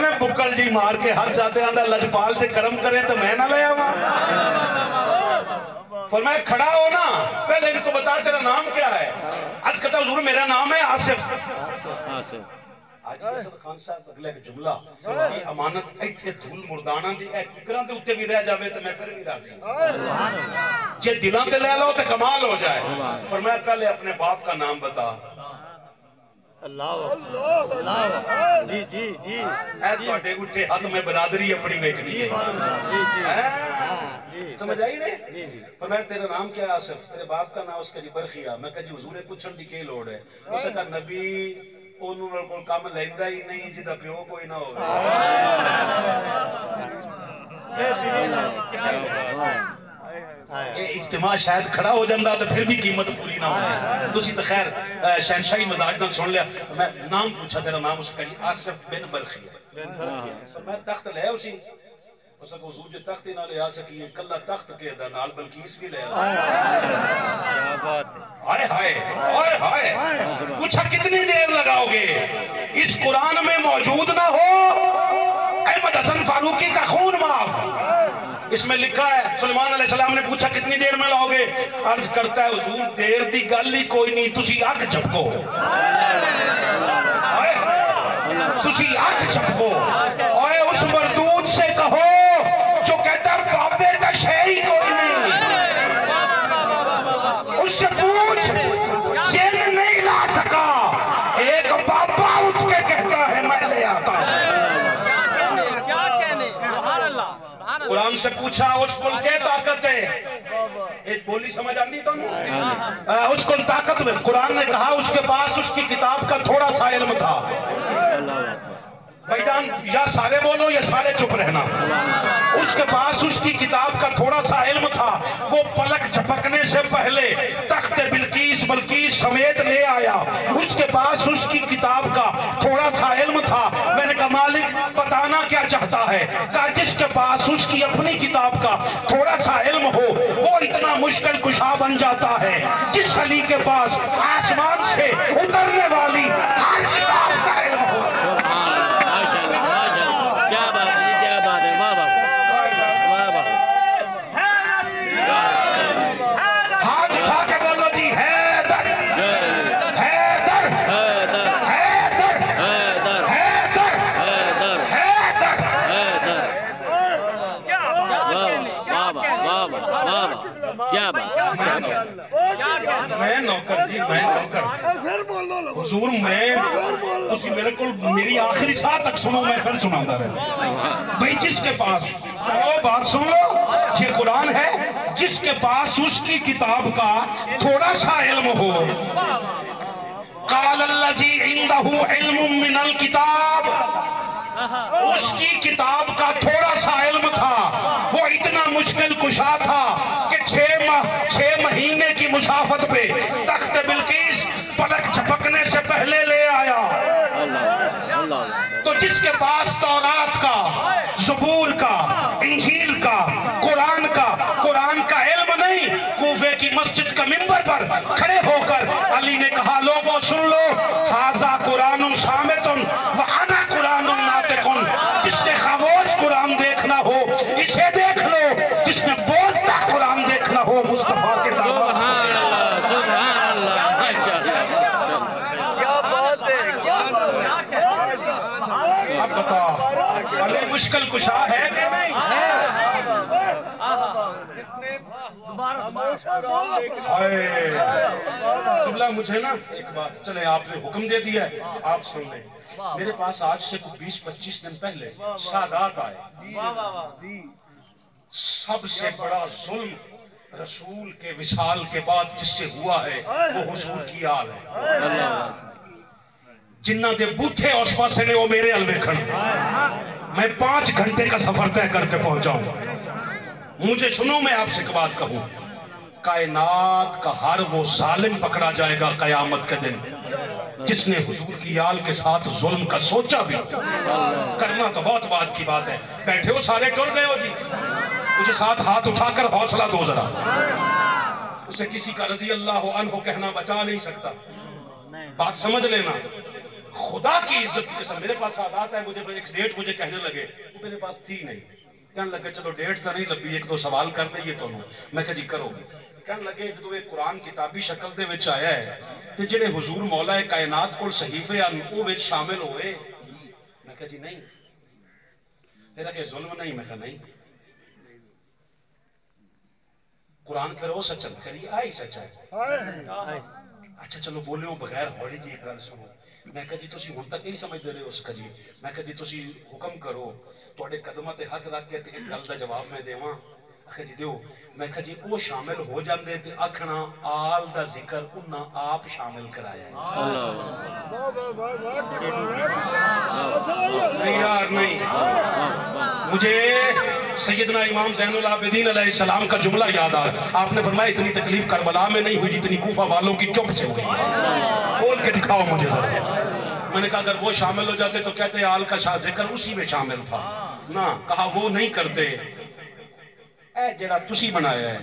Speaker 1: میں بکل جی مار کے ہر چاہتے آندہ لجپال سے کرم کریں تو میں نہ لے آواں. فرمایا کھڑا ہو نا پہلے ان کو بتا تیرا نام کیا ہے؟ آج کہتا حضور میرا نام ہے آصف. آج حسن خان صاحب اگلے ایک جملہ یہ امانت ایتھے دھول مردانہ دی اے ککران دے اتے بھی رہ جاوے تو میں پھر بھی راضی ہوں. جے دلان تے لے لو تو کمال ہو جائے. فرمایا پہلے اپنے باپ کا نام بتا. اللہ جی جی جی اے توڑے اٹھے ہاتھ میں برادری اپنی ویکھنی ہے. سمجھ آئی نہیں؟ فرمایا تیرا نام کیا ہے؟ آصف. تیرے باپ کا نام اس کا جی برخیہ. میں کہا جی حضور پوچھن دی کے لوڑ ہے؟ اس کا نبی انہوں کو کام لیندہ ہی نہیں جدہ پیو کوئی نہ ہوگا. یہ اجتماع شاید کھڑا ہو جاندہ تو پھر بھی قیمت پوری نہ ہوگی. تو اسی تو خیر شہنشاہی مزاج نہ سن لیا. میں نام پوچھا تیرا نام اس کا جی آصف بن برخی ہے. میں تخت لے اسی اس کو حضور جو تخت نہ لے آ سکی کلہ تخت کے دا نال بلقیس بھی لے آئے ہائے ہائے. پوچھا کتنی دیر لگاؤ گے؟ اس قرآن میں موجود نہ ہو احمد حسن فاروقی کا خون معاف. اس میں لکھا ہے سلیمان علیہ السلام نے پوچھا کتنی دیر میں لاؤ گے؟ عرض کرتا ہے حضور دیر دی گل ہی کوئی نہیں تسی آگ چپکو. تسی آگ چپکو. اوے اس مردود سے کہو جو کہتا ہے بابے کا شے ہی کوئی نہیں. اس سے پوچھ جن نہیں لا سکا ایک بابا اٹھ کے کہتا ہے میں لے آتا ہوں. قرآن سے پوچھا اس کو کیا طاقت ہے؟ ایک بولی سمجھ آتی تو نہیں اس کو طاقت میں. قرآن نے کہا اس کے پاس اس کی کتاب کا تھوڑا سا علم تھا. بھائی جان یا سارے بولو یا سارے چپ رہنا. اس کے پاس اس کی کتاب کا تھوڑا سا علم تھا. وہ پلک جھپکنے سے پہلے تخت بلقیس سمیت لے آیا. اس کے پاس اس کی کتاب کا تھوڑا سا علم تھا. میں نے کہا مالک بتانا کیا چاہتا ہے؟ کہا جس کے پاس اس کی اپنی کتاب کا تھوڑا سا علم ہو وہ اتنا مشکل کشا بن جاتا ہے جس علی کے پاس آسمان سے اترنے والی ہر کتاب کا علم ہو. میں نوکر جی میں نوکر حضور میں اسی میرے کو میری آخری ساتھ تک سنو میں پھر سناتا رہا. بھئی جس کے پاس چلو بات سن لو، یہ قرآن ہے جس کے پاس اس کی کتاب کا تھوڑا سا علم ہو. قال الذی عنده علم من الکتاب، اس کی کتاب کا تھوڑا سا علم تھا، وہ اتنا مشکل کشا تھا کہ 6 مہینے کی مسافت پہ تخت بلقیس پلک جھپکنے سے پہلے لے آیا. تو جس کے پاس تورات کا، زبور کا، انجیل کا، قرآن کا علم نہیں، کوفے کی مسجد کا منبر پر کھڑے ہو کر علی نے کہا لوگوں سن لو، ھذا قرآن صامت وانا قرآن ناطق. جس نے خاموش قرآن دیکھنا ہو اسے دیکھ لو، جس نے بولتا قرآن دیکھنا ہو مصطفیٰ کے دعوت. اب بتا علی مشکل کشا ہے کہ نہیں؟ قبلہ مجھے نا ایک بات، چلے آپ نے حکم دے دیا ہے، آپ سن لیں. میرے پاس آج سے 20-25 دن پہلے سادات آئے. سب سے بڑا ظلم رسول کے وصال کے بعد جس سے ہوا ہے وہ حضور کی آل ہے. جنہ دے بوتھے اس پاسے نے وہ میرے الویکھن. میں 5 گھنٹے کا سفر طے کر کے پہنچا ہوں. مجھے سنو، میں آپ سے ایک بات کہوں، کائنات کا ہر وہ ظالم پکڑا جائے گا قیامت کے دن جس نے حضور کی آل کے ساتھ ظلم کا سوچا بھی. کرنا تو بہت بات کی بات ہے. بیٹھے ہو سارے ٹر گئے ہو جی، مجھے ساتھ ہاتھ اٹھا کر حوصلہ دو ذرا. اسے کسی کا رضی اللہ عنہ کہنا بچا نہیں سکتا. بات سمجھ لینا، خدا کی عزت کی قسم. میرے پاس عادت ہے، مجھے ایک ڈیٹ مجھے کہنے لگے، میرے پاس تھی نہیں. کہنے لگے چلو ڈیٹ تو نہیں لبی، 1-2 سوال کر لئیے تو. میں کہا جی کرو. کہنے لگے جدو ایک قرآن کتابی شکل دے وچ آیا ہے تے جڑے حضور مولا کائنات کول صحیفے او وچ شامل ہوئے. میں کہا جی نہیں. تیرا کہ ظلم نہیں. میں کہا نہیں. قرآن پھر وہ سچا کری آئی سچا ہے. اچھا چلو بولے بغیر ہوڑی جی ایک گل سنو. میں کہا جی تسی ہن تک نہیں سمجھ دے رہے ہو اس کا جی. میں کہا جی تسی حکم کرو، تواڈے قدماں تے ہاتھ رکھ کے تے ایک گل دا جواب میں دیواں. آخر جی دیو. میں کہا جی وہ شامل ہو جاندے تے آکھنا آل دا ذکر انہاں آپ شامل کرایا ہے. نہیں یار نہیں. مجھے سیدنا امام زین العابدین علیہ السلام کا جملہ یاد آ. آپ نے فرمایا اتنی تکلیف کربلا میں نہیں ہوئی جتنی کوفہ والوں کی چپ سے ہوئی. بول کے دکھاؤ مجھے ذرا. میں نے کہا اگر وہ شامل ہو جاتے تو کہتے آل کا شاہ ذکر اسی میں شامل تھا. نہ کہا وہ نہیں کرتے. اے جڑا تسی بنایا ہے،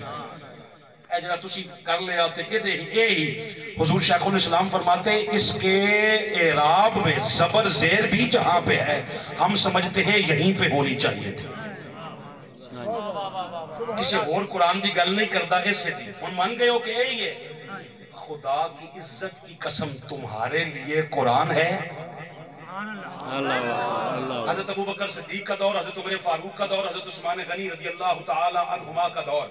Speaker 1: اے جڑا تسی کر لے آتے، اے ہی حضور شیخ الاسلام فرماتے ہیں اس کے اعراب میں زبر زیر بھی جہاں پہ ہے ہم سمجھتے ہیں یہیں پہ ہونی چاہیے تھی. کسی اور قرآن دی گل نہیں کرتا اس سے تھی. ہم مان گئے ہو کہ اے ہی ہے. خدا کی عزت کی قسم تمہارے لیے قرآن ہے. حضرت ابوبکر صدیق کا دور، حضرت عمر فاروق کا دور، حضرت عثمان غنی رضی اللہ تعالی عنہما کا دور.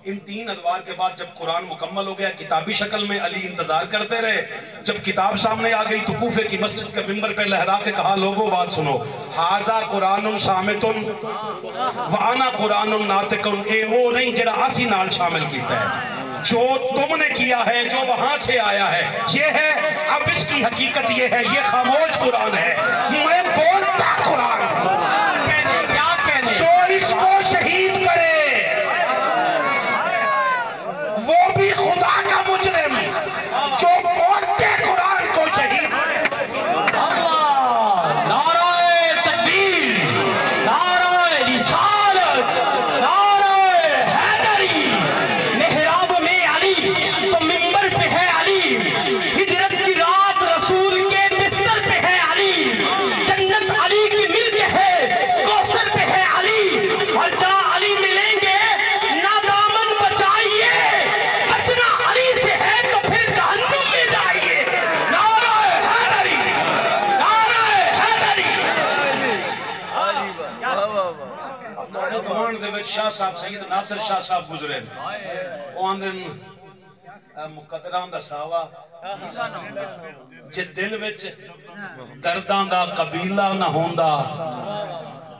Speaker 1: ان 3 ادوار کے بعد جب قرآن مکمل ہو گیا کتابی شکل میں، علی انتظار کرتے رہے. جب کتاب سامنے آ گئی تو کوفے کی مسجد کے منبر پہ لہرا کے کہا لوگوں بات سنو، ھذا قرآن صامت وانا قرآن ناطق. اے وہ نہیں جڑا اسی نال شامل کیتا ہے، جو تم نے کیا ہے، جو وہاں سے آیا ہے یہ ہے. اب اس کی حقیقت یہ ہے، یہ خاموش قرآن ہے، میں بولتا قرآن. جو اس کو شہید کرے وہ بھی خدا کا مجرم، جو بولتے قرآن کو شہید کرے.
Speaker 3: نعرہ تکبیر، نعرہ رسالت، نعرہ حیدری. محراب میں علی تو منبر پہ ہے علی. ہجرت کی رات رسول کے بستر پہ ہے علی. جنت علی کی ملک ہے، کوثر پہ ہے علی. اور جہاں علی ملیں گے نادامن بچائیے، بچنا علی سے ہے تو پھر جہنم میں جائیے. نعرہ حیدری، نعرہ حیدری.
Speaker 1: گوانڈ دے وچ شاہ صاحب سید ناصر شاہ صاحب گزرے. وہ آندن مقدران دا ساوا جے دل وچ درداں دا قبیلہ نہ ہوندا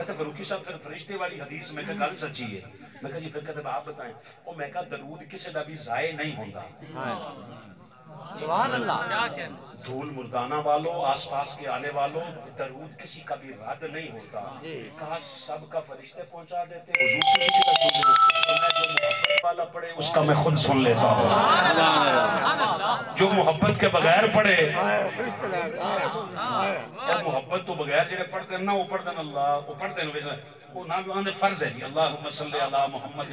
Speaker 1: کہتے فاروقی صاحب پھر فرشتے والی حدیث میں کہا گل سچی ہے. میں کہا جی پھر کہتے آپ بتائیں. اور میں کہا درود کسی دا بھی ضائع نہیں ہوتا.
Speaker 4: سبحان اللہ.
Speaker 1: دھول مردانہ والوں آس پاس کے آنے والوں درود کسی کا بھی رد نہیں ہوتا. کہا سب کا فرشتے پہنچا دیتے حضور کسی کا سن لے تو میں جو محبت والا پڑھے اس کا میں خود سن لیتا ہوں. جو محبت کے بغیر پڑھے اور محبت تو بغیر جڑے پڑھتے ہیں نا وہ پڑھتے ہیں اللہ وہ پڑھتے ہیں وہ نام بھی فرض ہے جی. اللہم صلی علی محمد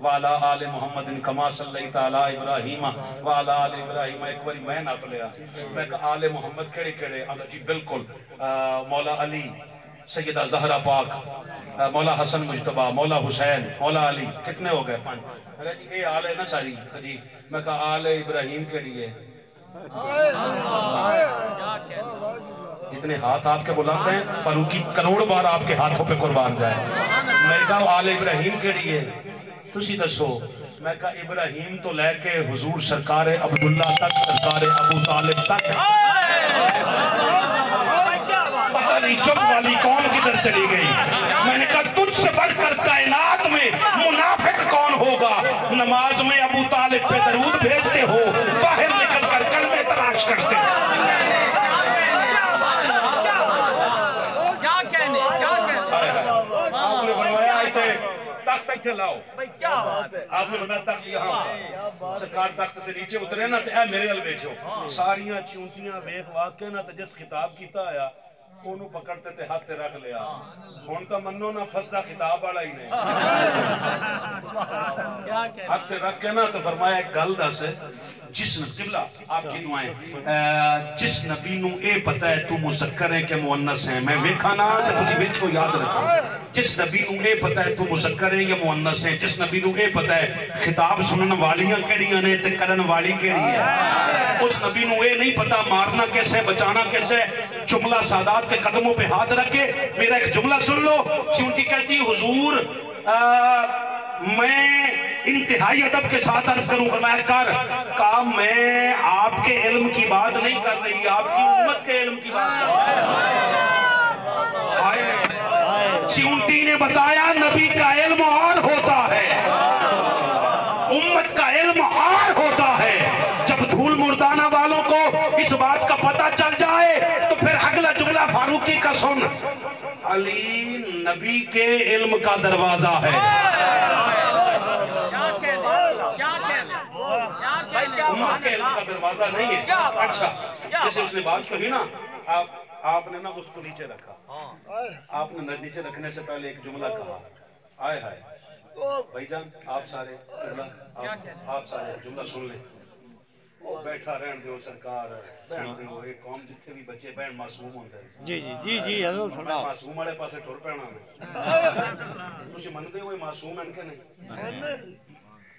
Speaker 1: وعلی آل محمد کما صلیت علی ابراہیم وعلی آل ابراہیم. ایک باری میں ناپ لیا میں کہا آل محمد کیڑے کیڑے. آگا جی بالکل مولا علی سیدہ زہرہ پاک مولا حسن مجتبہ مولا حسین مولا علی کتنے ہو گئے 5. اگر جی اے آل ہے نا ساری جی. میں کہا آل ابراہیم کیڑی ہے. جتنے ہاتھ آپ کے بلند ہیں فاروقی کروڑ بار آپ کے ہاتھوں پہ قربان جائے. میں کہا آل ابراہیم کیڑی ہے تسی دسو. میں کہا ابراہیم تو لے کے حضور سرکار عبداللہ تک سرکار ابو طالب تک. پتہ نہیں چپ والی قوم کدھر چلی گئی. میں نے کہا تجھ سے بڑھ کر کائنات میں منافق کون ہوگا. نماز میں ابو طالب پہ درود بھیجتے ہو باہر نکل کر کلمے تلاش کرتے ہو. آپ نے بنوایا ایتھے تخت ایتھے لاؤ. آپ نے بنایا تخت یہاں سرکار تخت سے نیچے اترے نا تے اے میرے ال بیٹھو ساریاں چونٹیاں ویکھ واقع نا تے جس خطاب کیتا آیا انہوں پکڑتے تے ہاتھ تے رکھ لیا. ہون تا منو نا پھسدا خطاب والا ہی نہیں. ہاتھ تے رکھ کے نا تو فرمایا ایک گل دس جس قبلہ آپ کی دعائیں جس نبی نو اے پتہ ہے تو مذکر ہے کہ مؤنث ہے. میں ویکھا نا تے تسی ویکھو یاد رکھو. جس نبی نو اے پتہ ہے تو مذکر ہے یا مؤنث ہے. جس نبی نو اے پتہ ہے خطاب سنن والیاں کیڑیاں نے تے کرن والی کیڑی ہے. اس نبی نو اے نہیں پتہ مارنا کیسے بچانا کیسے. جملہ سادات کے قدموں پہ ہاتھ رکھ کے میرا ایک جملہ سن لو. چونٹی کہتی حضور میں انتہائی ادب کے ساتھ عرض کروں. فرمایا کر. کہا میں آپ کے علم کی بات نہیں کر رہی آپ کی امت کے علم کی بات کر رہی. چونٹی نے بتایا نبی کا علم اور ہوتا ہے امت کا علم اور ہوتا ہے. جب دھول مردانہ والوں کو اس بات کا پتہ چل جائے تو پھر اگلا جملہ فاروقی کا سن. علی نبی کے علم کا دروازہ ہے. امت کے علم کا دروازہ نہیں ہے. اچھا جیسے اس نے بات کہی نا آپ نے نا اس کو نیچے رکھا. آپ نے نیچے رکھنے سے پہلے ایک جملہ کہا. آئے ہائے بھائی جان آپ سارے آپ سارے جملہ سن لیں. بیٹھا رہن دیو سرکار بہن دیو ایک قوم جتھے بھی بچے بہن معصوم ہوندے. جی جی جی جی حضور سناؤ. معصوم والے پاسے ٹر پینا میں. تسی مندے ہوئے معصوم ہیں کہ نہیں؟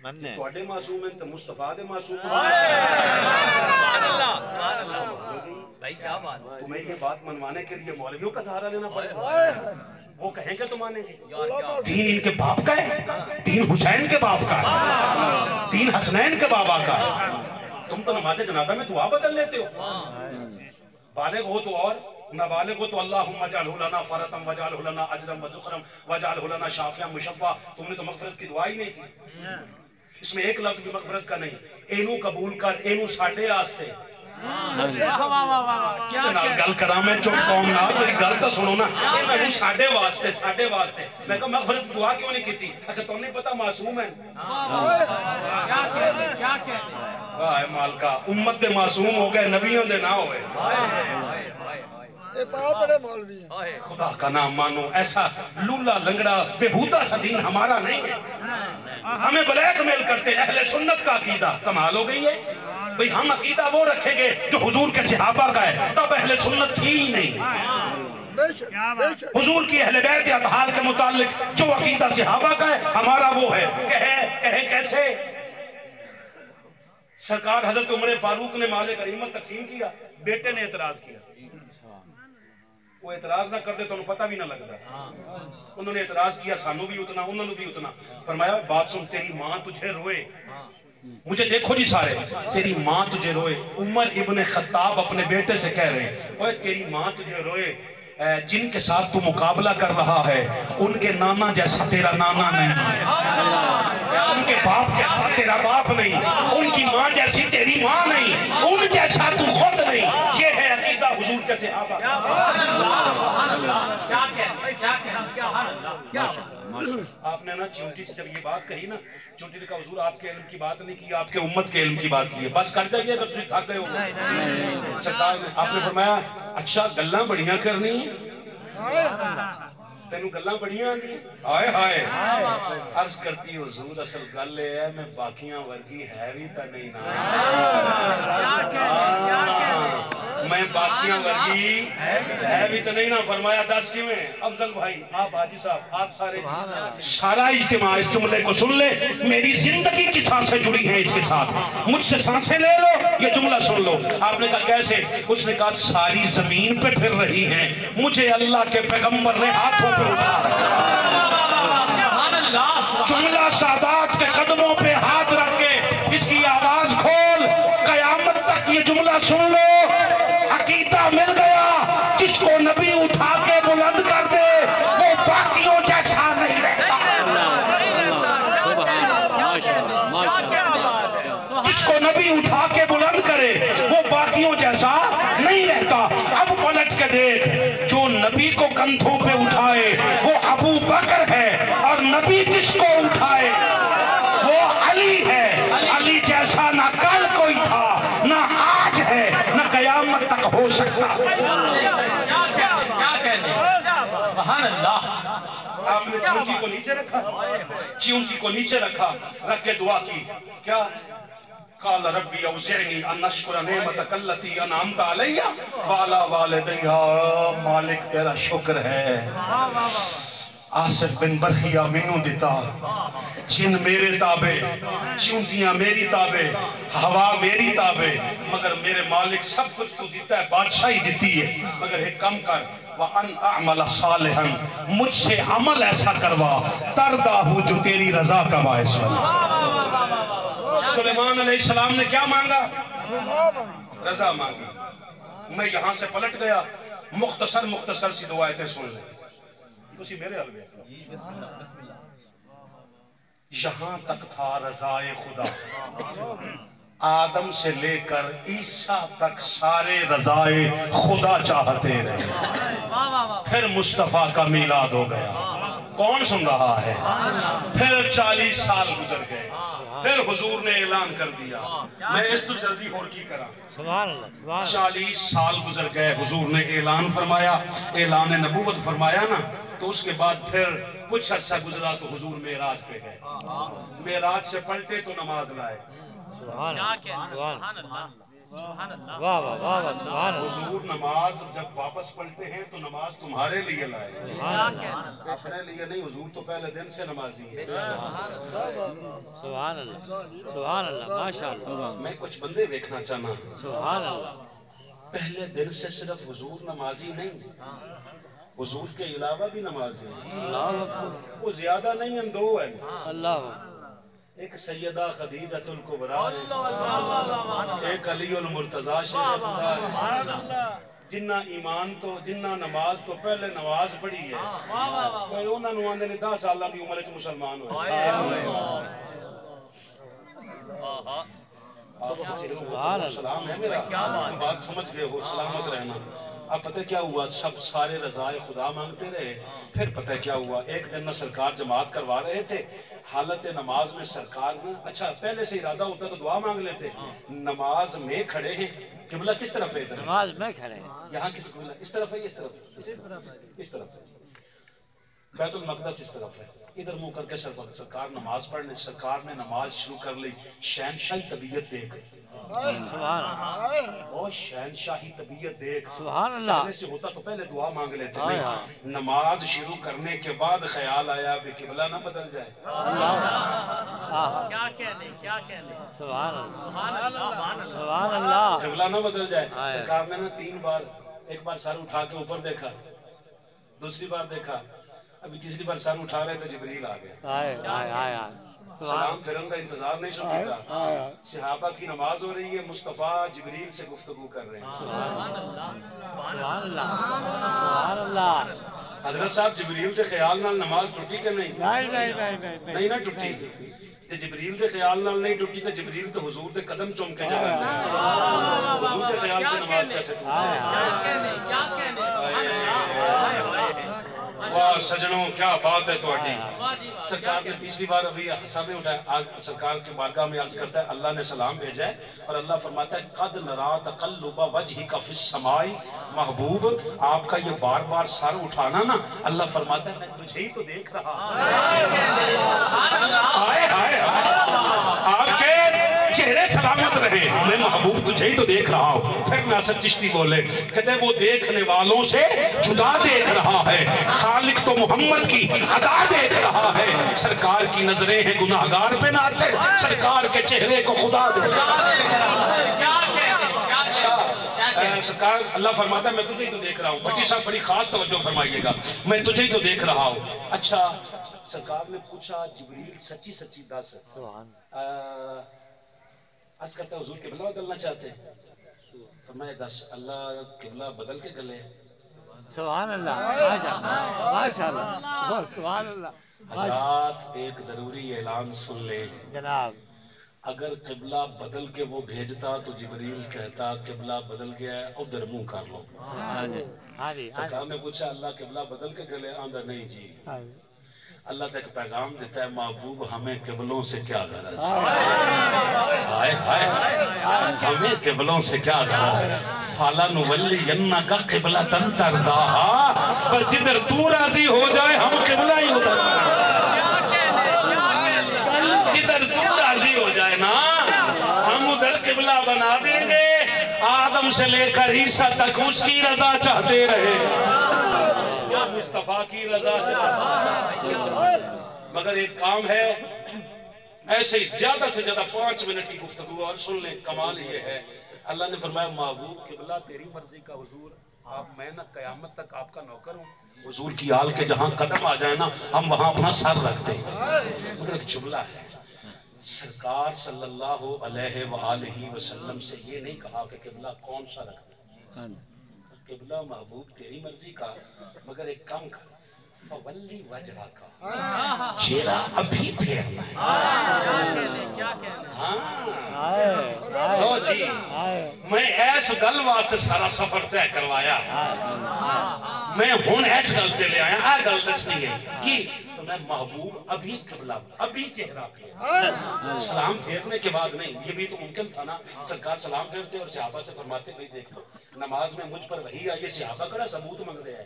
Speaker 1: مننے تواڈے معصوم ہیں تے مصطفیٰ دے معصوم ہیں. سبحان اللہ سبحان اللہ بھائی کیا بات. تمہیں یہ بات منوانے کے لیے مولویوں کا سہارا لینا پڑے گا. وہ کہیں گے تو مانیں گے. دین ان کے باپ کا ہے. دین حسین کے باپ کا ہے. دین حسنین کے بابا کا ہے. تم تو نماز جنازہ میں دعا بدل لیتے ہو. بالغ ہو تو اور نابالغ ہو تو اللہم اجعلہ لنا فرطم وجعلہ لنا اجرم وذخرم وجعلہ لنا شافعا مشفع. تم نے تو مغفرت کی دعا ہی نہیں کی. اس میں ایک لفظ بھی مغفرت کا نہیں. اینو قبول کر اینو ساڈے واسطے. گل کرا میں چپ قوم نہ میری گل تو سنو نا. اینو ساڈے واسطے ساڈے واسطے. میں کہا مغفرت کی دعا کیوں نہیں کیتی؟ اچھا تم نہیں پتا معصوم ہے. واہ مالکا امت دے معصوم ہو گئے نبیوں دے نہ ہوئے. خدا کا نام مانو. ایسا لولا لنگڑا بےہودہ سا دین ہمارا نہیں ہے. ہمیں بلیک میل کرتے. اہل سنت کا عقیدہ کمال ہو گئی ہے. بھئی ہم عقیدہ وہ رکھیں گے جو حضور کے صحابہ کا ہے. تب اہل سنت تھی ہی نہیں. حضور کی اہل بیت اطہار کے متعلق جو عقیدہ صحابہ کا ہے ہمارا وہ ہے. کہے کیسے؟ سرکار حضرت عمر فاروق نے مال غنیمت تقسیم کیا. بیٹے نے اعتراض کیا. وہ اعتراض نہ کرتے تو انہوں پتہ بھی نہ لگتا. انہوں نے اعتراض کیا سانو بھی اتنا انہوں نے بھی اتنا. فرمایا بات سن تیری ماں تجھے روئے. مجھے دیکھو جی سارے. تیری ماں تجھے روئے. عمر ابن خطاب اپنے بیٹے سے کہہ رہے ہیں اوے تیری ماں تجھے روئے جن کے ساتھ تو مقابلہ کر رہا ہے ان کے نانا جیسا تیرا نانا نہیں، ان کے باپ جیسا تیرا باپ نہیں، ان کی ماں جیسی تیری ماں نہیں، ان جیسا تو خود نہیں۔ یہ ہے عقیدہ حضور کے صحابہ۔ آپ نے نا چونٹی سے جب یہ بات کہی نا، چونٹی نے کہا حضور آپ کے علم کی بات نہیں کی، آپ کے امت کے علم کی بات کی ہے، بس کر جائیے تو تجھے تھک گئے ہو۔ سرکار نے آپ نے فرمایا اچھا گلاں بڑیاں کرنی تینوں گلاں بڑیاں دی، آئے ہائے عرض کرتی حضور اصل گل ہے میں باقیاں ورگی ہے بھی تا نہیں نا، میں باقیاں ورگی ہے بھی تا نہیں نا۔ فرمایا دس کی میں افضل بھائی آپ حاجی صاحب آپ سارا اجتماع اس جملے کو سن لے، میری زندگی کی سانسیں جڑی ہیں اس کے ساتھ، مجھ سے سانسیں لے لو یہ جملہ سن لو۔ آپ نے کہا کیسے؟ اس نے کہا ساری زمین پہ پھر رہی ہیں، مجھے اللہ کے پیغمبر نے ہاتھوں پہ اٹھا جملہ سادات کے قدموں پہ ہاتھ رکھ کے اس کی آواز کھول، قیامت تک یہ جملہ سن لو، عقیدہ مل گیا جس کو نبی اٹھا کے بلند کر دے وہ باقیوں جیسا نہیں رہتا، جس کو نبی اٹھا کے بلند کرے وہ باقیوں جیسا نہیں رہتا۔ اب پلٹ کے دیکھ، جو نبی کو کندھوں پہ اٹھائے وہ ابو بکر ہے، اور نبی جس کو اٹھائے وہ علی ہے۔ علی جیسا نہ کل کوئی تھا، نہ آج ہے، نہ قیامت تک ہو سکتا۔ آپ نے چونٹی کو نیچے رکھا، چونٹی کو نیچے رکھا، رکھ کے دعا کی، کیا؟ قال ربی اوزعنی ان اشکر نعمتک التی انعمت علی وعلی والدی۔ مالک تیرا شکر ہے، آصف بن برخیہ مینوں دیتا، جن میرے تابع، چونٹیاں میری تابع، ہوا میری تابع، مگر میرے مالک سب کچھ تو دیتا ہے، بادشاہی دیتی ہے، مگر ایک کم کر وَأَنْ أَعْمَلَ صَالِحًا، مجھ سے عمل ایسا کروا تردہ جو تیری رضا کا باعث ہو۔ سلیمان علیہ السلام نے کیا مانگا؟ رضا مانگی۔ میں یہاں سے پلٹ گیا، مختصر سی دو آیتیں سن لیں، تسی میرے حل میں یہاں تک تھا رضائے خدا، آدم سے لے کر عیسیٰ تک سارے رضائے خدا چاہتے رہے، پھر مصطفیٰ کا میلاد ہو گیا، کون سن رہا ہے؟ پھر 40 سال گزر گئے، پھر حضور نے اعلان کر دیا، میں اس تو جلدی اور کی کرا، 40 سال گزر گئے، حضور نے اعلان فرمایا، اعلان نبوت فرمایا نا، تو اس کے بعد پھر کچھ عرصہ گزرا تو حضور معراج پہ گئے، معراج سے پلٹے تو نماز لائے۔ حضور نماز جب واپس پلٹے ہیں تو نماز تمہارے لیے لائے، اپنے لیے نہیں، حضور تو پہلے دن سے نمازی ہے۔
Speaker 2: سبحان اللہ ماشاءاللہ۔
Speaker 1: میں کچھ بندے دیکھنا چاہنا،
Speaker 2: سبحان اللہ،
Speaker 1: پہلے دن سے صرف حضور نمازی نہیں، حضور کے علاوہ بھی نمازی ہیں، وہ زیادہ نہیں ہیں، دو ہیں،
Speaker 2: اللہ،
Speaker 1: ایک سیدہ خدیجۃ الکبریٰ ہے، ایک علی المرتضیٰ شریف ہے، جنہ ایمان تو جنہ نماز تو پہلے نماز پڑھی ہے، کوئی انہوں نے آندے نے 10 سالہ دی عمر چ مسلمان ہوئے۔ سلام ہے میرا، بات سمجھ گئے ہو، سلامت رہنا۔ اب پتہ کیا ہوا، سب سارے رضائے خدا مانگتے رہے، پھر پتہ کیا ہوا، ایک دن نہ سرکار جماعت کروا رہے تھے، حالت نماز میں سرکار نے، اچھا پہلے سے ارادہ ہوتا تو دعا مانگ لیتے، نماز میں کھڑے ہیں، قبلہ کس طرف ہے؟
Speaker 2: نماز میں کھڑے ہیں،
Speaker 1: یہاں کس قبلہ؟ اس طرف ہے، اس طرف؟ اس طرف ہے، بیت المقدس اس طرف ہے، ادھر منہ کر کے سرکار نماز پڑھنے، سرکار نے نماز شروع کر لی، شہنشاہی طبیعت دیکھ،
Speaker 2: سبحان اللہ،
Speaker 1: اور شہنشاہی طبیعت دیکھ،
Speaker 2: سبحان اللہ،
Speaker 1: پہلے سے ہوتا تو پہلے دعا مانگ لیتے، نہیں، نماز شروع کرنے کے بعد خیال آیا کہ قبلہ نہ بدل جائے،
Speaker 2: کیا کہنے، کیا کہنے، سبحان اللہ، سبحان اللہ،
Speaker 1: قبلہ نہ بدل جائے۔ سرکار نے 3 بار، ایک بار سر اٹھا کے اوپر دیکھا، دوسری بار دیکھا، ابھی تیسری بار سر اٹھا رہے تھے جبریل آ گیا.
Speaker 2: آئے آئے آئے آئے
Speaker 1: سلام پھرن کا انتظار نہیں سکتا. صحابہ کی نماز ہو رہی ہے, مصطفیٰ جبریل سے گفتگو کر رہے ہیں.
Speaker 2: سبحان اللہ سبحان اللہ.
Speaker 1: حضرت صاحب جبریل کے خیال نال نماز ٹوٹی کہ نہیں؟ نہیں نہ ٹوٹی. تے جبریل کے خیال نال نہیں ٹوٹی تے جبریل تو حضور دے قدم چوم کے جگہ لے. حضور کے خیال سے نماز کیسے ٹوٹی؟ واہ سجنوں کیا بات ہے تواڈی. سرکار نے تیسری بار ابھی سامنے اٹھایا, سرکار کے بارگاہ میں عرض کرتا ہے اللہ نے سلام بھیجا ہے اور اللہ فرماتا ہے قد نرا تقلب وجهك في السماء. محبوب آپ کا یہ بار بار سر اٹھانا نا, اللہ فرماتا ہے میں تجھے ہی تو دیکھ رہا. ہائے ہائے آپ کے چہرے سلامت رہے, میں محبوب تجھے ہی تو دیکھ رہا ہوں. پھر ناصر چشتی بولے, کہتے وہ دیکھنے والوں سے جدا دیکھ رہا ہے, خالق تو محمد کی ادا دیکھ رہا ہے. سرکار کی نظریں ہیں گناہگار پہ ناصر, سرکار کے چہرے کو خدا دیکھ رہا ہے. سرکار اللہ فرماتا ہے میں تجھے ہی تو دیکھ رہا ہوں. بھٹی صاحب بڑی خاص توجہ فرمائیے گا, میں تجھے ہی تو دیکھ رہا ہوں. اچھا سرکار نے پوچھا جبریل سچی سچی دس, عرض کرتا ہے حضور قبلہ بدلنا چاہتے ہیں؟ فرمایا دس. اللہ قبلہ بدل کے گلے.
Speaker 2: سبحان اللہ ماشاءاللہ سبحان اللہ.
Speaker 1: حضرات ایک ضروری اعلان سن لیں
Speaker 2: جناب,
Speaker 1: اگر قبلہ بدل کے وہ بھیجتا تو جبریل کہتا قبلہ بدل گیا ہے ادھر منہ کر لو. سرکار نے پوچھا اللہ قبلہ بدل کے گلے؟ آندھا نہیں جی. اللہ تک پیغام دیتا ہے محبوب ہمیں قبلوں سے کیا غرض, ہائے ہائے ہمیں قبلوں سے کیا غرض. فَلَنُوَلِّيَنَّكَ قِبْلَةً تَرْضَاهَا, پر جدھر تو راضی ہو جائے ہم قبلہ ہی ادھر, جدھر تو راضی ہو جائے نا ہم ادھر قبلہ بنا دیں گے. آدم سے لے کر عیسیٰ تک اس کی رضا چاہتے رہے, مصطفیٰ کی رضا چاہتے. مگر ایک کام ہے, ایسے ہی زیادہ سے زیادہ 5 منٹ کی گفتگو اور سن لیں. کمال یہ ہے اللہ نے فرمایا محبوب قبلہ تیری مرضی کا حضور, آپ میں نہ قیامت تک آپ کا نوکر ہوں. حضور کی آل کے جہاں قدم آ جائے نا ہم وہاں اپنا سر رکھتے ہیں. مگر ایک جملہ ہے, سرکار صلی اللہ علیہ وآلہ وسلم سے یہ نہیں کہا کہ قبلہ کون سا رکھتے ہیں. قبلہ محبوب تیری مرضی کا, مگر ایک کام کر فولی وجہ کا چہرہ ابھی پھیرنا ہے. ہاں جی, میں ایس گل واسطے سارا سفر طے کروایا, میں ہون ایس گل تے لے آیا, آ گل دس نہیں ہے کی تو میں محبوب ابھی قبلہ ابھی چہرہ پھیر, سلام پھیرنے کے بعد نہیں. یہ بھی تو ممکن تھا نا, سرکار سلام پھیرتے اور صحابہ سے فرماتے نہیں دیکھ لو نماز میں مجھ پر وحی آئی, صحابہ کرا ثبوت منگ رہے ہیں.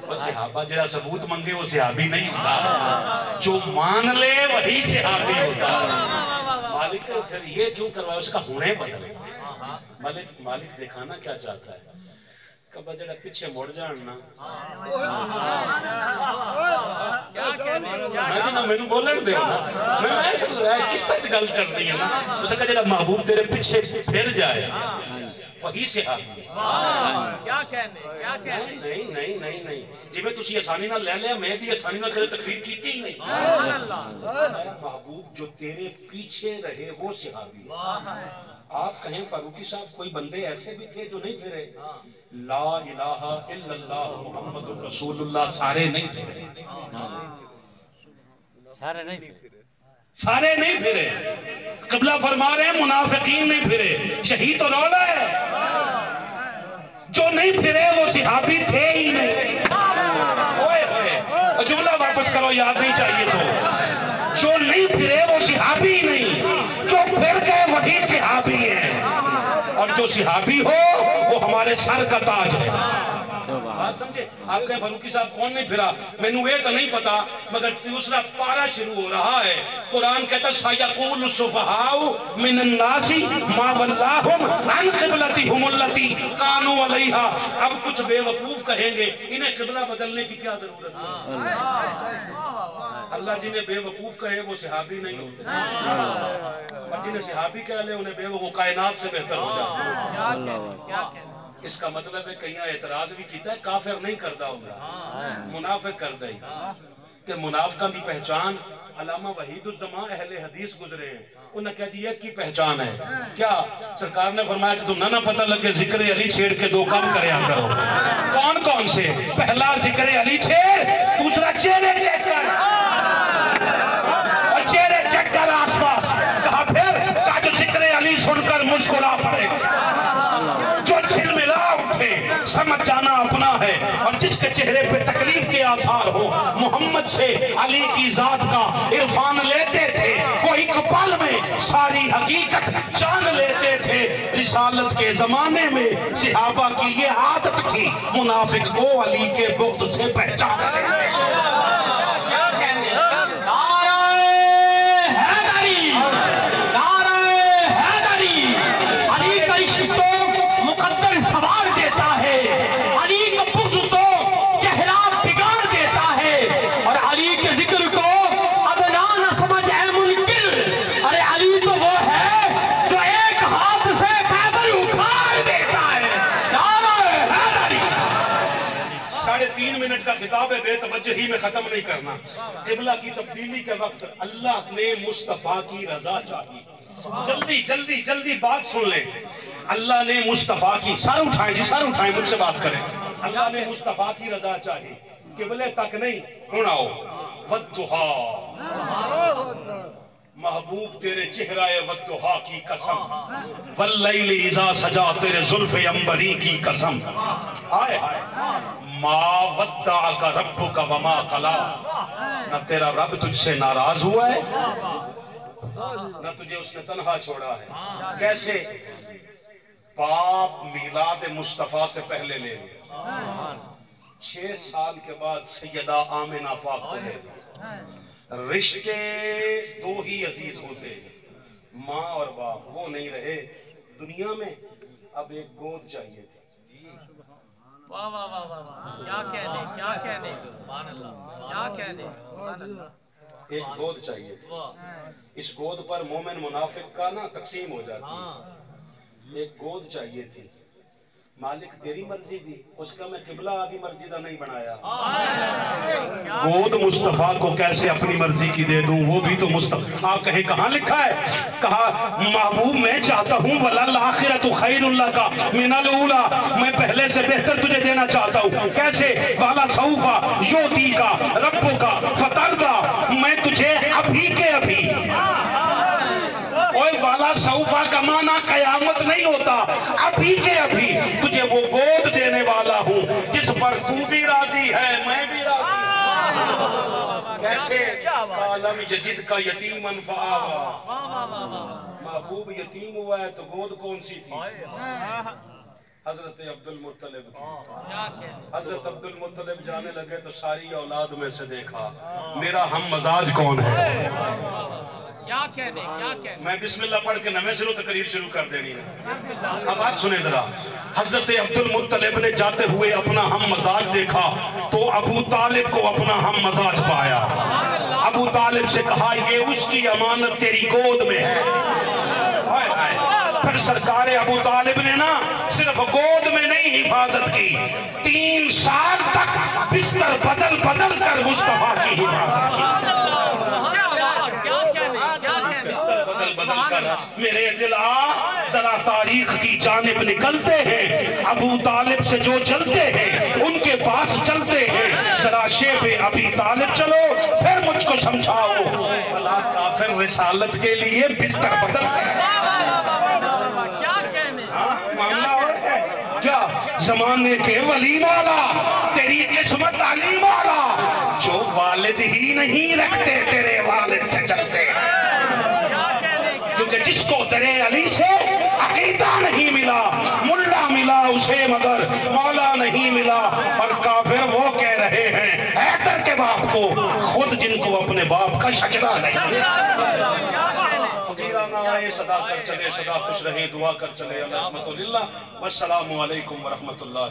Speaker 1: وہ صحابہ جڑا ثبوت منگے وہ صحابی نہیں ہوتا, جو مان لے وہی صحابی ہوتا. مالک پھر یہ کیوں کروایا, اس کا ہونے بدلے. مالک دکھانا کیا چاہتا ہے, کبھا جڑا پیچھے مڑ جاننا میں نے بولن دے نا, میں ایسا لگ رہا ہے کس طرح گل کرنی ہے نا. اس کا جڑا محبوب تیرے پیچھے پھر جائے وہی صحابی. نہیں نہیں نہیں نہیں جی میں تسی آسانی نہ لے لیا, میں بھی آسانی نہ کدے تقریر کیتی ہی نہیں. محبوب جو تیرے پیچھے رہے وہ صحابی. آپ کہیں فاروقی صاحب کوئی بندے ایسے بھی تھے جو نہیں پھرے, لا الہ الا اللہ محمد رسول اللہ سارے نہیں پھرے, سارے نہیں پھرے. قبلہ فرما رہے ہیں منافقین نہیں پھرے, شہید تو رولا ہے. جو نہیں پھرے وہ صحابی تھے ہی نہیں. جملہ واپس کرو, یاد نہیں چاہیے تو. جو نہیں پھرے وہ صحابی نہیں, جو پھر گئے وہی صحابی ہیں. اور جو صحابی ہو وہ ہمارے سر کا تاج ہے. بات سمجھے. آپ کہیں فاروقی صاحب کون نہیں پھرا, میں نے یہ تو نہیں پتا, مگر دوسرا پارہ شروع ہو رہا ہے. قرآن کہتا ہے سَيَقُولُ السُّفَهَاءُ مِنَ النَّاسِ مَا وَلَّاهُمْ عَنْ قِبْلَتِهِمُ الَّتِي كَانُوا عَلَيْهَا. اب کچھ بے وقوف کہیں گے انہیں قبلہ بدلنے کی کیا ضرورت ہے. اللہ جنہیں بے وقوف کہے وہ صحابی نہیں ہوتے, اور جنہیں صحابی کہہ لے انہیں بے وقوف کائنات سے بہتر ہو جاتے ہیں. اس کا مطلب ہے کہیں اعتراض بھی کیتا ہے کافر نہیں کردہ ہوگا منافق کردہ ہی کہ منافقہ دی پہچان علامہ وحید الزمان اہل حدیث گزرے ہیں انہوں نے کہا جی ایک کی پہچان ہے کیا سرکار نے فرمایا کہ تم نہ پتہ لگے ذکر علی چھیڑ کے دو کام کریا کرو کون کون سے پہلا ذکر علی چھیڑ دوسرا چہرے چیک کر اور چہرے چیک کر آس پاس کہا پھر کہا جو ذکر علی سن کر مسکرا پڑے جو چھل ملا اٹھے سمجھ جانا اپنا ہے اور جس کے چہرے پہ تکلیف کے آثار ہو محمد سے علی کی ذات کا عرفان لیتے تھے وہ ایک پل میں ساری حقیقت جان لیتے تھے رسالت کے زمانے میں صحابہ کی یہ عادت تھی منافق کو علی کے بغض سے پہچان لیتے کا خطاب ہے بے توجہی میں ختم نہیں کرنا قبلہ کی تبدیلی کے وقت اللہ نے مصطفیٰ کی رضا چاہی جلدی جلدی جلدی بات سن لیں اللہ نے مصطفیٰ کی سر اٹھائیں جی سر اٹھائیں مجھ سے بات کریں اللہ نے مصطفیٰ کی رضا چاہی قبلے تک نہیں سناؤ والضحا محبوب تیرے چہرہ والضحا کی قسم واللیل اذا سجا تیرے زلف عنبری کی قسم آئے ما ودعک ربک وما قلا نہ تیرا رب تجھ سے ناراض ہوا ہے نہ تجھے اس نے تنہا چھوڑا ہے کیسے باپ میلاد مصطفیٰ سے پہلے لے لیا 6 سال کے بعد سیدہ آمنہ پاک کو لے لیا رشتے 2 ہی عزیز ہوتے ہیں ماں اور باپ وہ نہیں رہے دنیا میں اب ایک گود چاہیے تھی
Speaker 3: واہ واہ واہ واہ کیا کہنے کیا کہنے کیا کہنے
Speaker 1: ایک گود چاہیے تھی اس گود پر مومن منافق کا نا تقسیم ہو جاتی ایک گود چاہیے تھی مالک تیری مرضی دی اس کا میں قبلہ آدھی مرضی دا نہیں بنایا گود مصطفیٰ کو کیسے اپنی مرضی کی دے دوں وہ بھی تو مصطفیٰ آپ کہیں کہاں لکھا ہے کہا محبوب میں چاہتا ہوں وَلَلْآخِرَةُ خَيْرٌ لَكَ مِنَ الْأُولَى میں پہلے سے بہتر تجھے دینا چاہتا ہوں کیسے وَعَلَى سَوْفَ يُعْطِيكَ رَبُّكَ فَتَرْضَى میں تجھے ابھی کے ابھی اوہ والا سوفا کا معنی قیامت نہیں ہوتا ابھی کے ابھی تجھے وہ گود دینے والا ہوں جس پر تو بھی راضی ہے میں بھی راضی ہوں کیسے کالم یجد کا یتیمن فآوا محبوب یتیم ہوا ہے تو گود کون سی تھی حضرت عبد المطلب کی حضرت عبد المطلب جانے لگے تو ساری اولاد میں سے دیکھا میرا ہم مزاج کون ہے
Speaker 3: کیا کہنے کیا کہنے
Speaker 1: میں بسم اللہ پڑھ کے نویں سنوں تقریر شروع کر دینی ہے اب بات سنیں ذرا حضرت عبد المطلب نے جاتے ہوئے اپنا ہم مزاج دیکھا تو ابو طالب کو اپنا ہم مزاج پایا ابو طالب سے کہا یہ اس کی امانت تیری گود میں ہے پھر سرکار ابو طالب نے نا صرف گود میں نہیں حفاظت کی 3 سال تک بستر بدل بدل کر مصطفیٰ کی حفاظت کی بدل کر میرے دل ذرا تاریخ کی جانب نکلتے ہیں ابو طالب سے جو چلتے ہیں ان کے پاس چلتے ہیں ذرا شیب ابی طالب چلو پھر مجھ کو سمجھاؤ بھلا کافر رسالت کے لیے بستر بدل کر معاملہ اور ہے کیا زمانے کے ولی والا تیری قسمت علی والا جو والد ہی نہیں رکھتے تیرے والد سے چلتے ہیں کیونکہ جس کو در علی سے عقیدہ نہیں ملا ملا ملا اسے مگر مولا نہیں ملا اور کافر وہ کہہ رہے ہیں حیدر کے باپ کو خود جن کو اپنے باپ کا شجرہ نہیں فقیرانہ آئے صدا کر چلے صدا خوش رہیں دعا کر چلے الرحمت للہ والسلام علیکم ورحمت اللہ